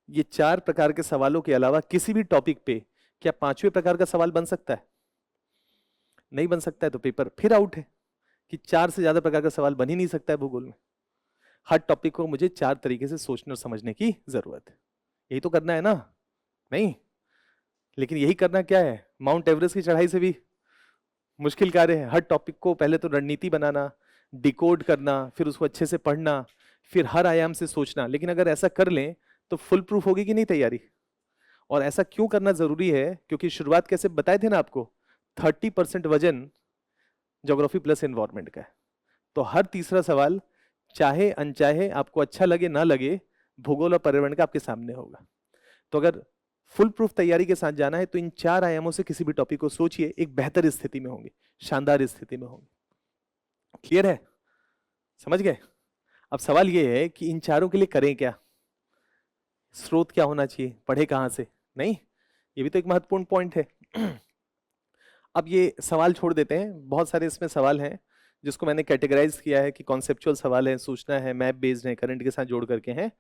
ये 4 प्रकार के सवालों के अलावा किसी भी टॉपिक पे क्या 5वें प्रकार का सवाल बन सकता है? नहीं बन सकता है तो पेपर फिर आउट है कि 4 से ज्यादा प्रकार का सवाल बन ही नहीं सकता है भूगोल में। हर टॉपिक को मुझे 4 तरीके से सोचने और समझने की जरूरत है। यही तो करना है ना? नहीं, लेकिन यही करना क्या है, माउंट एवरेस्ट की चढ़ाई से भी मुश्किल कार्य है। हर टॉपिक को पहले तो रणनीति बनाना, डिकोड करना, फिर उसको अच्छे से पढ़ना, फिर हर आयाम से सोचना। लेकिन अगर ऐसा कर लें तो फुल प्रूफ होगी कि नहीं तैयारी। और ऐसा क्यों करना जरूरी है, क्योंकि शुरुआत कैसे बताए थे ना आपको, 30% वजन ज्योग्राफी प्लस एनवायरनमेंट का है। तो हर तीसरा सवाल चाहे अनचाहे, आपको अच्छा लगे ना लगे, भूगोल और पर्यावरण का आपके सामने होगा। तो अगर फुल प्रूफ तैयारी के साथ जाना है तो इन 4 आयामों से किसी भी टॉपिक को सोचिए, एक बेहतर स्थिति में होंगे, शानदार स्थिति में होंगे। क्लियर है? समझ गए? अब सवाल ये है कि इन चारों के लिए करें क्या? स्रोत क्या होना चाहिए, पढ़े कहां से? नहीं, ये भी तो एक महत्वपूर्ण पॉइंट है। अब ये सवाल छोड़ देते हैं, बहुत सारे इसमें सवाल हैं जिसको मैंने कैटेगराइज किया है कि कॉन्सेप्चुअल सवाल है, सूचना है, मैप बेस्ड है, करंट के साथ जोड़ करके हैं।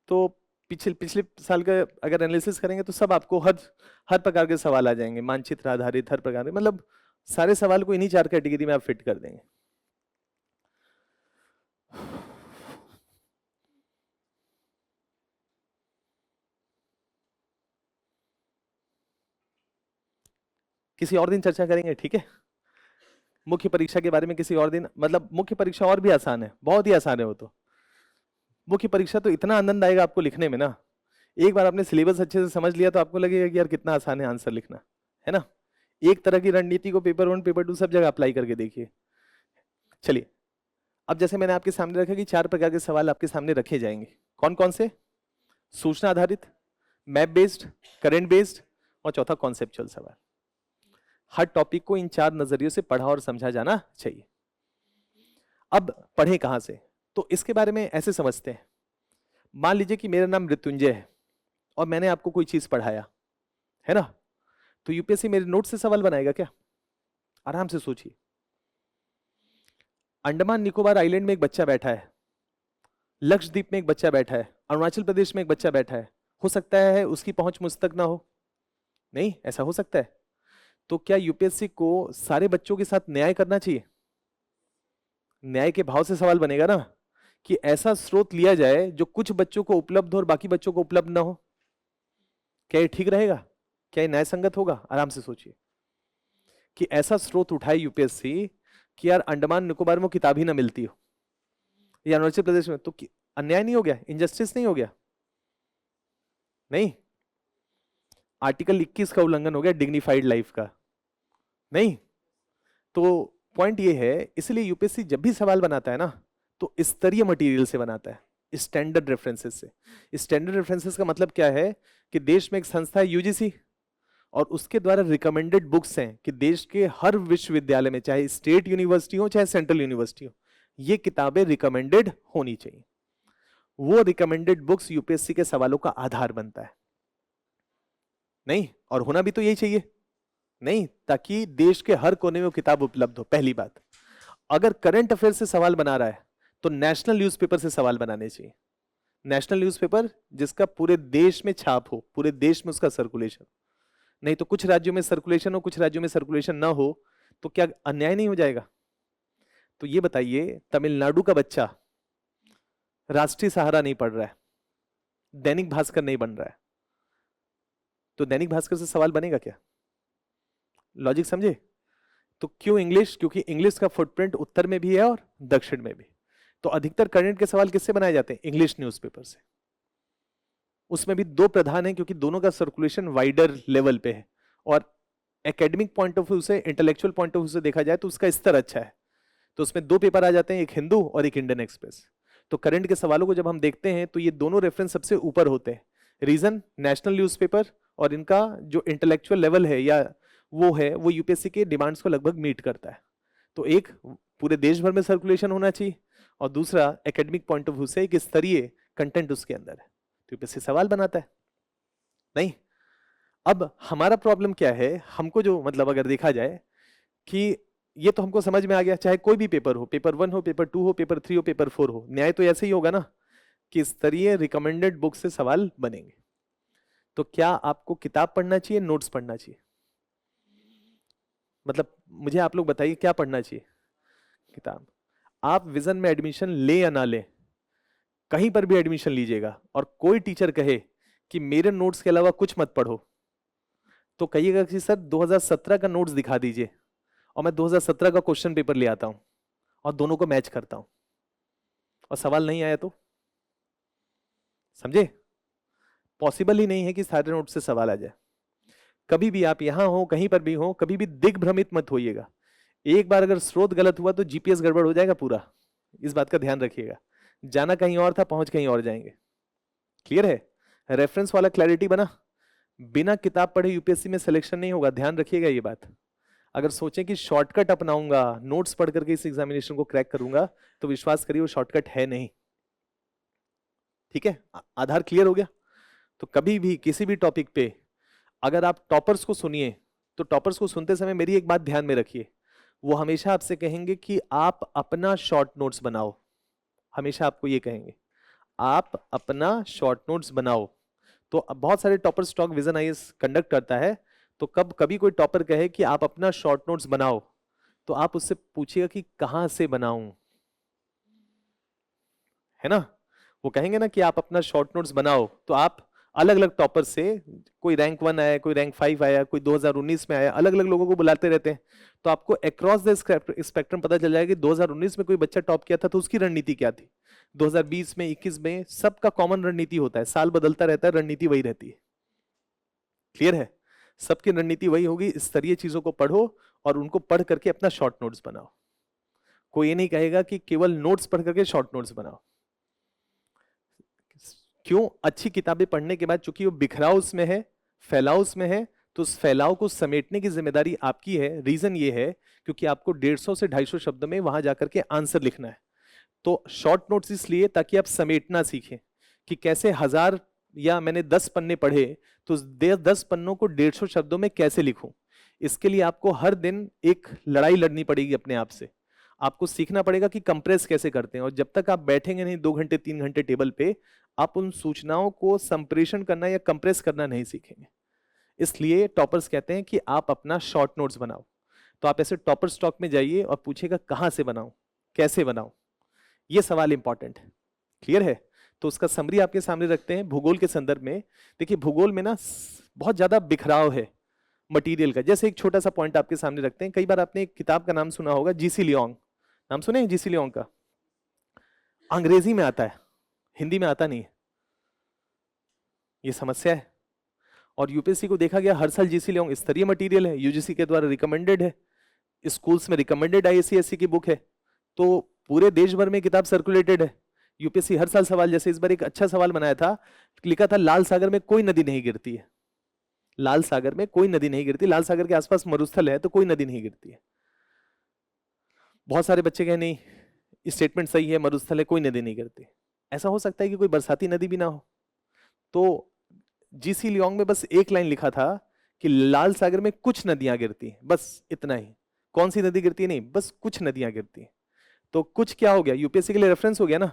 तो पिछले पिछले साल का अगर एनालिसिस करेंगे तो सब आपको हर हर प्रकार के सवाल आ जाएंगे, मानचित्र आधारित, हर प्रकार के, मतलब सारे सवाल को इन्हीं 4 कैटेगरी में आप फिट कर देंगे। किसी और दिन चर्चा करेंगे, ठीक है? मुख्य परीक्षा के बारे में किसी और दिन, मतलब मुख्य परीक्षा और भी आसान है, बहुत ही आसान है वो तो। मुख्य परीक्षा तो इतना आनंद आएगा आपको लिखने में ना, एक बार आपने सिलेबस अच्छे से समझ लिया तो आपको लगेगा कि यार कितना आसान है आंसर लिखना, है ना? एक तरह की रणनीति को पेपर 1 पेपर 2 सब जगह अप्लाई करके देखिए। चलिए, अब जैसे मैंने आपके सामने रखा कि 4 प्रकार के सवाल आपके सामने रखे जाएंगे। कौन कौन से? सूचना आधारित, मैप बेस्ड, करंट बेस्ड, और चौथा कॉन्सेप्चुअल सवाल। हर टॉपिक को इन 4 नजरियों से पढ़ा और समझा जाना चाहिए। अब पढ़े कहां से, तो इसके बारे में ऐसे समझते हैं। मान लीजिए कि मेरा नाम मृत्युंजय है और मैंने आपको कोई चीज पढ़ाया, है ना? तो यूपीएससी मेरे नोट से सवाल बनाएगा क्या? आराम से सोचिए। अंडमान निकोबार आइलैंड में एक बच्चा बैठा है, लक्षद्वीप में एक बच्चा बैठा है, अरुणाचल प्रदेश में एक बच्चा बैठा है, हो सकता है उसकी पहुंच मुझ तक ना हो? नहीं, ऐसा हो सकता है। तो क्या यूपीएससी को सारे बच्चों के साथ न्याय करना चाहिए? न्याय के भाव से सवाल बनेगा ना, कि ऐसा स्रोत लिया जाए जो कुछ बच्चों को उपलब्ध हो और बाकी बच्चों को उपलब्ध ना हो। क्या ये ठीक रहेगा? क्या ये न्याय संगत होगा? आराम से सोचिए कि ऐसा स्रोत उठाए यूपीएससी कि यार अंडमान निकोबार में किताब ही ना मिलती हो, या अरुणाचल प्रदेश में, तो अन्याय नहीं हो गया? इनजस्टिस नहीं हो गया? नहीं, आर्टिकल 21 का उल्लंघन हो गया, डिग्निफाइड लाइफ का? नहीं। तो पॉइंट ये है, इसलिए यूपीएससी जब भी सवाल बनाता है ना तो स्तरीय मटेरियल से बनाता है, स्टैंडर्ड रेफरेंसेस से। स्टैंडर्ड रेफरेंसेस का मतलब क्या है कि देश में एक संस्था है यूजीसी, और उसके द्वारा रिकमेंडेड बुक्स हैं कि देश के हर विश्वविद्यालय में, चाहे स्टेट यूनिवर्सिटी हो चाहे सेंट्रल यूनिवर्सिटी हो, ये किताबें रिकमेंडेड होनी चाहिए। वो रिकमेंडेड बुक्स यूपीएससी के सवालों का आधार बनता है। नहीं, और होना भी तो यही चाहिए, नहीं, ताकि देश के हर कोने में वो किताब उपलब्ध हो। पहली बात, अगर करंट अफेयर से सवाल बना रहा है तो नेशनल न्यूज़पेपर से सवाल बनाने चाहिए। नेशनल न्यूज़पेपर जिसका पूरे देश में छाप हो, पूरे देश में उसका सर्कुलेशन। नहीं तो कुछ राज्यों में सर्कुलेशन हो, कुछ राज्यों में सर्कुलेशन ना हो, तो क्या अन्याय नहीं हो जाएगा? तो ये बताइए, तमिलनाडु का बच्चा राष्ट्रीय सहारा नहीं पढ़ रहा है, दैनिक भास्कर नहीं बन रहा है, तो दैनिक भास्कर से सवाल बनेगा क्या? लॉजिक समझे? तो क्यों इंग्लिश? क्योंकि इंग्लिश का फुटप्रिंट उत्तर में भी है और दक्षिण में भी। तो अधिकतर करंट के सवाल किससे बनाए जाते हैं? इंग्लिश न्यूज़पेपर से। उसमें भी 2 प्रधान हैं, क्योंकि दोनों का सर्कुलेशन वाइडर लेवल पे है, और एकेडमिक पॉइंट ऑफ व्यू से, इंटेलेक्चुअल पॉइंट ऑफ व्यू से देखा जाए तो उसका स्तर अच्छा है। तो उसमें 2 पेपर आ जाते हैं, एक हिंदू और एक इंडियन एक्सप्रेस। तो करंट के सवालों को जब हम देखते हैं तो ये दोनों रेफरेंस सबसे ऊपर होते हैं। रीजन, नेशनल न्यूज़पेपर, और इनका जो इंटेलेक्चुअल लेवल है या वो यूपीएससी के डिमांड्स को लगभग मीट करता है। तो एक, पूरे देश भर में सर्कुलेशन होना चाहिए, और दूसरा एकेडमिक पॉइंट ऑफ व्यू से एक स्तरीय कंटेंट उसके अंदर है, तो यूपीएससी सवाल बनाता है। नहीं, अब हमारा प्रॉब्लम क्या है, हमको जो, मतलब अगर देखा जाए कि ये तो हमको समझ में आ गया, चाहे कोई भी पेपर हो, पेपर 1 हो, पेपर 2 हो, पेपर 3 हो, पेपर 4 हो, न्याय तो ऐसे ही होगा ना कि स्तरीय रिकमेंडेड बुक से सवाल बनेंगे। तो क्या आपको किताब पढ़ना चाहिए, नोट्स पढ़ना चाहिए? मतलब मुझे आप लोग बताइए, क्या पढ़ना चाहिए? किताब। आप विजन में एडमिशन ले या ना ले, कहीं पर भी एडमिशन लीजिएगा और कोई टीचर कहे कि मेरे नोट्स के अलावा कुछ मत पढ़ो, तो कहिएगा कि सर 2017 का नोट्स दिखा दीजिए और मैं 2017 का क्वेश्चन पेपर ले आता हूं और दोनों को मैच करता हूं, और सवाल नहीं आया तो? समझे? पॉसिबल ही नहीं है कि सारे नोट से सवाल आ जाए। कभी भी आप यहां हो, कहीं पर भी हो, कभी भी दिग्भ्रमित मत होइएगा। एक बार अगर स्रोत गलत हुआ तो जीपीएस गड़बड़ हो जाएगा पूरा, इस बात का ध्यान रखिएगा। जाना कहीं और था, पहुंच कहीं और जाएंगे। क्लियर है? रेफरेंस वाला क्लैरिटी बना। बिना किताब पढ़े यूपीएससी में सिलेक्शन नहीं होगा, ध्यान रखिएगा ये बात। अगर सोचें कि शॉर्टकट अपनाऊंगा, नोट्स पढ़ करके इस एग्जामिनेशन को क्रैक करूंगा, तो विश्वास करिए वो शॉर्टकट है नहीं। ठीक है, आधार क्लियर हो गया? तो कभी भी किसी भी टॉपिक पे अगर आप टॉपर्स को सुनिए, तो टॉपर्स को सुनते समय मेरी एक बात ध्यान में रखिए, वो हमेशा आपसे कहेंगे कि आप अपना शॉर्ट नोट्स बनाओ। हमेशा आपको ये कहेंगे, आप अपना शॉर्ट नोट्स बनाओ। तो अब बहुत सारे topper stock vision IAS conduct करता है, तो कभी कोई टॉपर कहे कि आप अपना शॉर्ट नोट्स बनाओ, तो आप उससे पूछिएगा कि कहां से बनाऊं, है ना? वो कहेंगे ना कि आप अपना शॉर्ट नोट्स बनाओ, तो आप अलग अलग टॉपर से, कोई रैंक 1 आया, कोई रैंक 5 आया, कोई 2019 में आया, अलग अलग लोगों को बुलाते रहते हैं। तो आपको अक्रॉस द स्पेक्ट्रम पता चल जाएगा कि 2019 में कोई बच्चा टॉप किया था तो उसकी रणनीति क्या थी, 2020 में, 21 में, सबका कॉमन रणनीति होता है, साल बदलता रहता है, रणनीति वही रहती है। क्लियर है? सबकी रणनीति वही होगी। स्तरीय चीजों को पढ़ो और उनको पढ़ करके अपना शॉर्ट नोट्स बनाओ। कोई ये नहीं कहेगा कि केवल नोट्स पढ़ करके शॉर्ट नोट्स बनाओ। क्यों? अच्छी किताबें पढ़ने के बाद चूंकि वो बिखराव उसमें है, फैलाव उसमें है, तो उस फैलाव को समेटने की जिम्मेदारी आपकी है। रीजन ये है क्योंकि आपको 150 से 250 शब्द में वहां जाकर के आंसर लिखना है। तो शॉर्ट नोट्स इसलिए ताकि आप समेटना सीखें कि कैसे 1000 या मैंने 10 पन्ने पढ़े, तो 10 पन्नों को 150 शब्दों में कैसे लिखूं। इसके लिए आपको हर दिन एक लड़ाई लड़नी पड़ेगी अपने आप से। आपको सीखना पड़ेगा कि कंप्रेस कैसे करते हैं, और जब तक आप बैठेंगे नहीं 2 घंटे 3 घंटे टेबल पे, आप उन सूचनाओं को संप्रेषण करना या कंप्रेस करना नहीं सीखेंगे। इसलिए टॉपर्स कहते हैं कि आप अपना शॉर्ट नोट्स बनाओ। तो आप ऐसे टॉपर स्टॉक में जाइए और पूछेगा कहां से बनाऊं, कैसे बनाऊं, ये सवाल इंपॉर्टेंट है। क्लियर है? तो उसका समरी आपके सामने रखते हैं भूगोल के संदर्भ में। देखिए भूगोल में ना बहुत ज्यादा बिखराव है मटेरियल का। जैसे एक छोटा सा पॉइंट आपके सामने रखते हैं, कई बार आपने एक किताब का नाम सुना होगा, जीसी लियोंग। नाम सुने हैं जीसी लियोंग का? अंग्रेजी में आता है, हिंदी में आता नहीं है, ये समस्या है। और यूपीएससी को देखा गया हर साल जीसी लियोंग स्तरीय मटेरियल है, यूजीसी के द्वारा रिकमेंडेड है, स्कूल्स में रिकमेंडेड आईसीएसई की बुक है, तो पूरे देश भर में किताब सर्कुलेटेड है। यूपीएससी हर साल सवाल, जैसे इस बार एक अच्छा सवाल बनाया था, लिखा था लाल सागर में कोई नदी नहीं गिरती है। लाल सागर में कोई नदी नहीं गिरती, लाल सागर के आसपास मरुस्थल है तो कोई नदी नहीं गिरती है। बहुत सारे बच्चे कहे नहीं स्टेटमेंट सही है, मरुस्थल है, कोई नदी नहीं गिरती। ऐसा हो सकता है कि कोई बरसाती नदी भी ना हो। तो जीसी लियोंग में बस एक लाइन लिखा था कि लाल सागर में कुछ नदियां गिरती हैं, बस इतना ही। कौन सी नदी गिरती है नहीं, बस कुछ नदियां गिरती हैं। तो कुछ क्या हो गया, यूपीएससी के लिए रेफरेंस हो गया ना,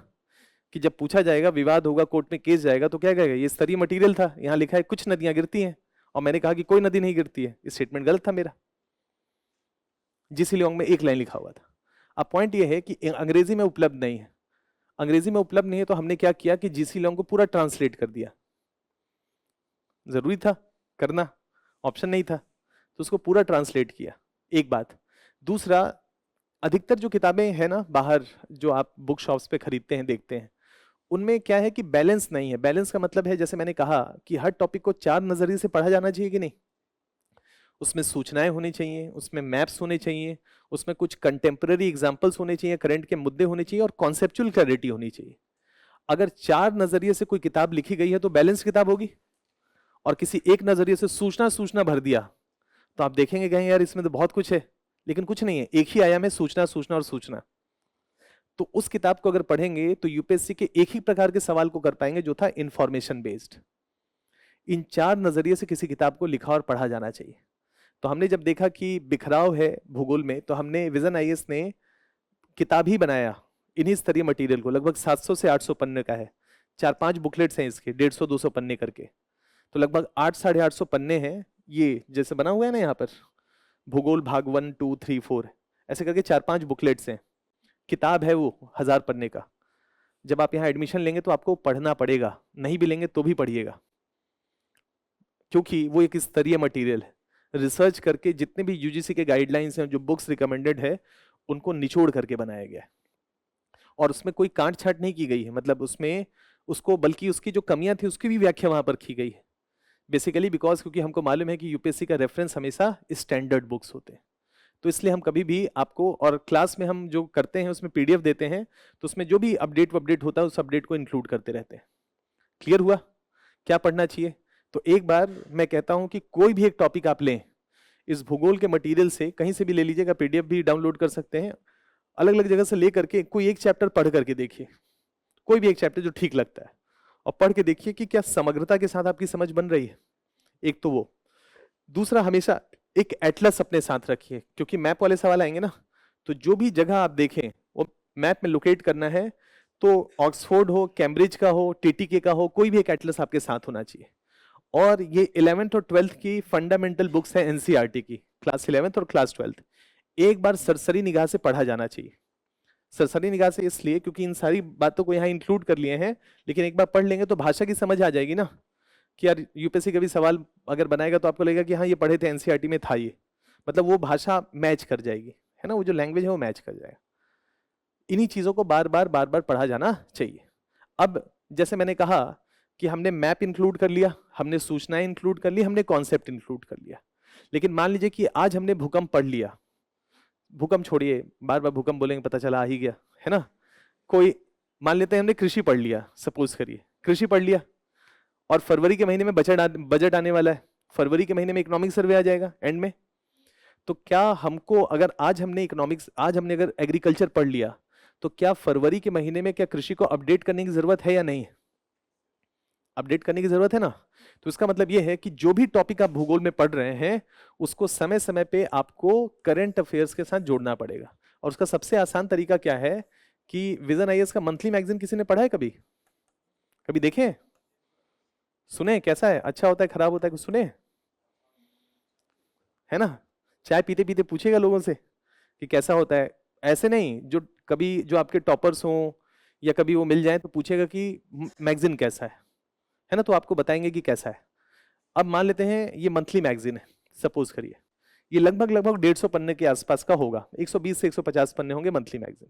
कि जब पूछा जाएगा, विवाद होगा, कोर्ट में केस जाएगा, तो क्या कहेगा, ये स्तरीय मटेरियल था, यहाँ लिखा है कुछ नदियां गिरती हैं और मैंने कहा कि कोई नदी नहीं गिरती है, स्टेटमेंट गलत था मेरा। जीसी लियोंग में एक लाइन लिखा हुआ था। अब पॉइंट ये है कि अंग्रेजी में उपलब्ध नहीं है। अंग्रेजी में उपलब्ध नहीं है तो हमने क्या किया कि जीसी लियोंग को पूरा ट्रांसलेट कर दिया। जरूरी था करना, ऑप्शन नहीं था, तो उसको पूरा ट्रांसलेट किया। एक बात। दूसरा, अधिकतर जो किताबें हैं ना बाहर, जो आप बुक शॉप्स पे खरीदते हैं, देखते हैं, उनमें क्या है कि बैलेंस नहीं है। बैलेंस का मतलब है, जैसे मैंने कहा कि हर टॉपिक को 4 नजरिए से पढ़ा जाना चाहिए कि नहीं। उसमें सूचनाएं होनी चाहिए, उसमें मैप्स होने चाहिए, उसमें कुछ कंटेम्पररी एग्जांपल्स होने चाहिए, करंट के मुद्दे होने चाहिए और कॉन्सेप्चुअल क्लैरिटी होनी चाहिए। अगर 4 नजरिए से कोई किताब लिखी गई है तो बैलेंस किताब होगी। और किसी एक नजरिए से सूचना सूचना भर दिया, तो आप देखेंगे कहीं यार इसमें तो बहुत कुछ है, लेकिन कुछ नहीं है, एक ही आयाम है, सूचना सूचना और सूचना। तो उस किताब को अगर पढ़ेंगे तो यूपीएससी के एक ही प्रकार के सवाल को कर पाएंगे, जो था इंफॉर्मेशन बेस्ड। इन 4 नजरिए से किसी किताब को लिखा और पढ़ा जाना चाहिए। तो हमने जब देखा कि बिखराव है भूगोल में, तो हमने विजन आईएएस ने किताब ही बनाया इन्हीं स्तरीय मटेरियल को, लगभग 700 से 800 पन्ने का है, 4-5 बुकलेट्स हैं इसके, 150-200 पन्ने करके, तो लगभग 800-850 पन्ने हैं। ये जैसे बना हुआ है ना यहाँ पर, भूगोल भाग 1, 2, 3, 4, ऐसे करके 4-5 बुकलेट्स हैं। किताब है वो 1000 पन्ने का। जब आप यहाँ एडमिशन लेंगे तो आपको पढ़ना पड़ेगा, नहीं भी लेंगे तो भी पढ़िएगा, क्योंकि वो एक स्तरीय मटेरियल है। रिसर्च करके जितने भी यूजीसी के गाइडलाइंस हैं, जो बुक्स रिकमेंडेड है, उनको निचोड़ करके बनाया गया है। और उसमें कोई काट छाट नहीं की गई है, मतलब उसमें उसको, बल्कि उसकी जो कमियां थी उसकी भी व्याख्या वहां पर की गई है। बेसिकली बिकॉज क्योंकि हमको मालूम है कि यूपीएससी का रेफरेंस हमेशा स्टैंडर्ड बुक्स होते हैं। तो इसलिए हम कभी भी आपको, और क्लास में हम जो करते हैं उसमें पीडीएफ देते हैं, तो उसमें जो भी अपडेट होता है उस अपडेट को इंक्लूड करते रहते हैं। क्लियर हुआ क्या पढ़ना चाहिए? तो एक बार मैं कहता हूं कि कोई भी एक टॉपिक आप लें, इस भूगोल के मटेरियल से कहीं से भी ले लीजिएगा, पीडीएफ भी डाउनलोड कर सकते हैं, अलग अलग जगह से ले करके कोई एक चैप्टर पढ़ करके देखिए, कोई भी एक चैप्टर जो ठीक लगता है, और पढ़ के देखिए कि क्या समग्रता के साथ आपकी समझ बन रही है। एक तो वो, दूसरा हमेशा एक एटलस अपने साथ रखिए, क्योंकि मैप वाले सवाल आएंगे ना, तो जो भी जगह आप देखें वो मैप में लोकेट करना है, तो ऑक्सफोर्ड हो, कैम्ब्रिज का हो, टीटीके का हो, कोई भी एक एटलस आपके साथ होना चाहिए। और ये 11th और 12th की फंडामेंटल बुक्स है एनसीईआरटी की, क्लास 11th और क्लास 12th, एक बार सरसरी निगाह से पढ़ा जाना चाहिए। सरसरी निगाह से इसलिए क्योंकि इन सारी बातों को यहाँ इंक्लूड कर लिए हैं, लेकिन एक बार पढ़ लेंगे तो भाषा की समझ आ जाएगी ना, कि यार यूपीएससी कभी सवाल अगर बनाएगा तो आपको लगेगा कि हाँ ये पढ़े थे एनसीईआरटी में था, ये मतलब वो भाषा मैच कर जाएगी, है ना, वो जो लैंग्वेज है वो मैच कर जाएगा। इन्हीं चीजों को बार बार पढ़ा जाना चाहिए। अब जैसे मैंने कहा कि हमने मैप इंक्लूड कर लिया, हमने सूचनाएं इंक्लूड कर ली, हमने कॉन्सेप्ट इंक्लूड कर लिया, लेकिन मान लीजिए कि आज हमने भूकंप पढ़ लिया, भूकंप छोड़िए, बार बार भूकंप बोलेंगे पता चला आ ही गया, है ना, कोई मान लेते हैं हमने कृषि पढ़ लिया, सपोज करिए कृषि पढ़ लिया, और फरवरी के महीने में बजट आने वाला है, फरवरी के महीने में इकोनॉमिक सर्वे आ जाएगा एंड में, तो क्या हमको, अगर आज हमने अगर एग्रीकल्चर पढ़ लिया, तो क्या फरवरी के महीने में क्या कृषि को अपडेट करने की जरूरत है या नहीं? अपडेट करने की जरूरत है ना। तो इसका मतलब यह है कि जो भी टॉपिक आप भूगोल में पढ़ रहे हैं उसको समय समय पे आपको करंट अफेयर्स के साथ जोड़ना पड़ेगा। और उसका सबसे आसान तरीका क्या है कि विजन आईएएस का मंथली मैगजीन किसी ने पढ़ा है कभी? कभी देखे, सुने कैसा है, अच्छा होता है खराब होता है, कुछ सुने है ना? चाय पीते पीते पूछेगा लोगों से कि कैसा होता है, ऐसे नहीं, जो कभी जो आपके टॉपर्स हों या कभी वो मिल जाए तो पूछेगा कि मैगजीन कैसा है ना, तो आपको बताएंगे कि कैसा है। अब मान लेते हैं ये मंथली मैगजीन है, सपोज करिए ये लगभग 150 पन्ने के आसपास का होगा, 120 से 150 पन्ने होंगे मंथली मैगजीन।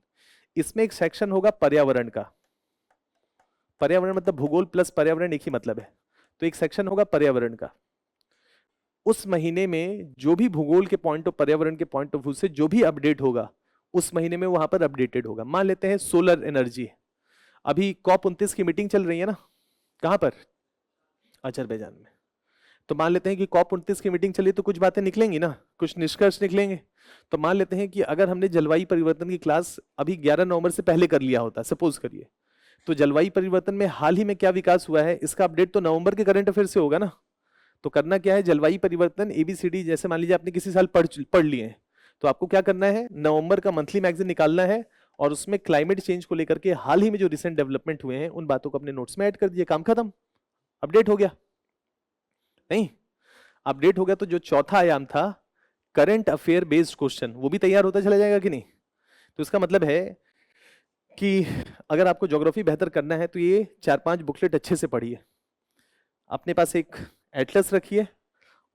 इसमें एक सेक्शन होगा पर्यावरण का, पर्यावरण मतलब भूगोल प्लस पर्यावरण एक ही मतलब है, तो एक सेक्शन होगा पर्यावरण का। उस महीने में जो भी भूगोल के पॉइंट ऑफ, पर्यावरण के पॉइंट ऑफ व्यू से जो भी अपडेट होगा उस महीने में वहां पर अपडेटेड होगा। मान लेते हैं सोलर एनर्जी, अभी COP29 की मीटिंग चल रही है ना, कहां पर? अजरबैजान में। तो मान लेते हैं कि COP29 की मीटिंग चली तो कुछ बातें निकलेंगी ना, कुछ निष्कर्ष निकलेंगे। तो मान लेते हैं कि अगर हमने जलवायु परिवर्तन की क्लास अभी 11 नवंबर से पहले कर लिया होता, सपोज करिए, तो जलवायु परिवर्तन में हाल ही में क्या विकास हुआ है इसका अपडेट तो नवंबर के करंट अफेयर से होगा ना। तो करना क्या है, जलवायु परिवर्तन ABCD जैसे मान लीजिए आपने किसी साल पढ़ लिए हैं, तो आपको क्या करना है, नवंबर का मंथली मैगजीन निकालना है और उसमें क्लाइमेट चेंज को लेकर के हाल ही में जो रिसेंट डेवलपमेंट हुए हैं उन बातों को अपने नोट्स में ऐड कर दीजिए, काम खत्म, अपडेट हो गया। नहीं अपडेट हो गया तो जो चौथा आयाम था करंट अफेयर बेस्ड क्वेश्चन वो भी तैयार होता चला जाएगा कि नहीं। तो इसका मतलब है कि अगर आपको ज्योग्राफी बेहतर करना है तो ये 4-5 बुकलेट अच्छे से पढ़िए, अपने पास एक एटलस रखिए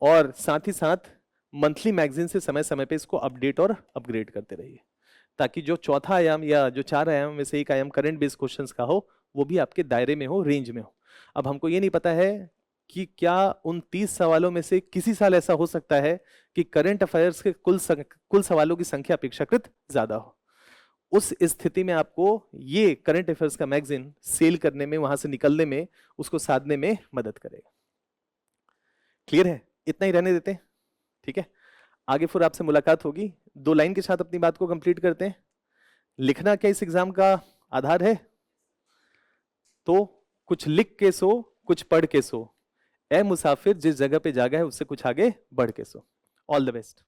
और साथ ही साथ मंथली मैगजीन से समय समय पे इसको अपडेट और अपग्रेड करते रहिए, ताकि जो चौथा आयाम या जो 4 आयाम में से एक आयाम करंट बेस्ड क्वेश्चंस का हो वो भी आपके दायरे में हो, रेंज में हो। अब हमको ये नहीं पता है कि क्या उन 30 सवालों में से किसी साल ऐसा हो सकता है कि करंट अफेयर्स के कुल सवालों की संख्या अपेक्षाकृत ज्यादा हो। उस स्थिति में आपको ये करंट अफेयर्स का मैगजीन सेल करने में, वहां से निकलने में, उसको साधने में मदद करेगा। क्लियर है? इतना ही रहने देते हैं, ठीक है। आगे फिर आपसे मुलाकात होगी, 2 लाइन के साथ अपनी बात को कंप्लीट करते हैं। लिखना क्या इस एग्जाम का आधार है? तो कुछ लिख के सो, कुछ पढ़ के सो, ए मुसाफिर जिस जगह पे जागा है उससे कुछ आगे बढ़ के सो। All the best.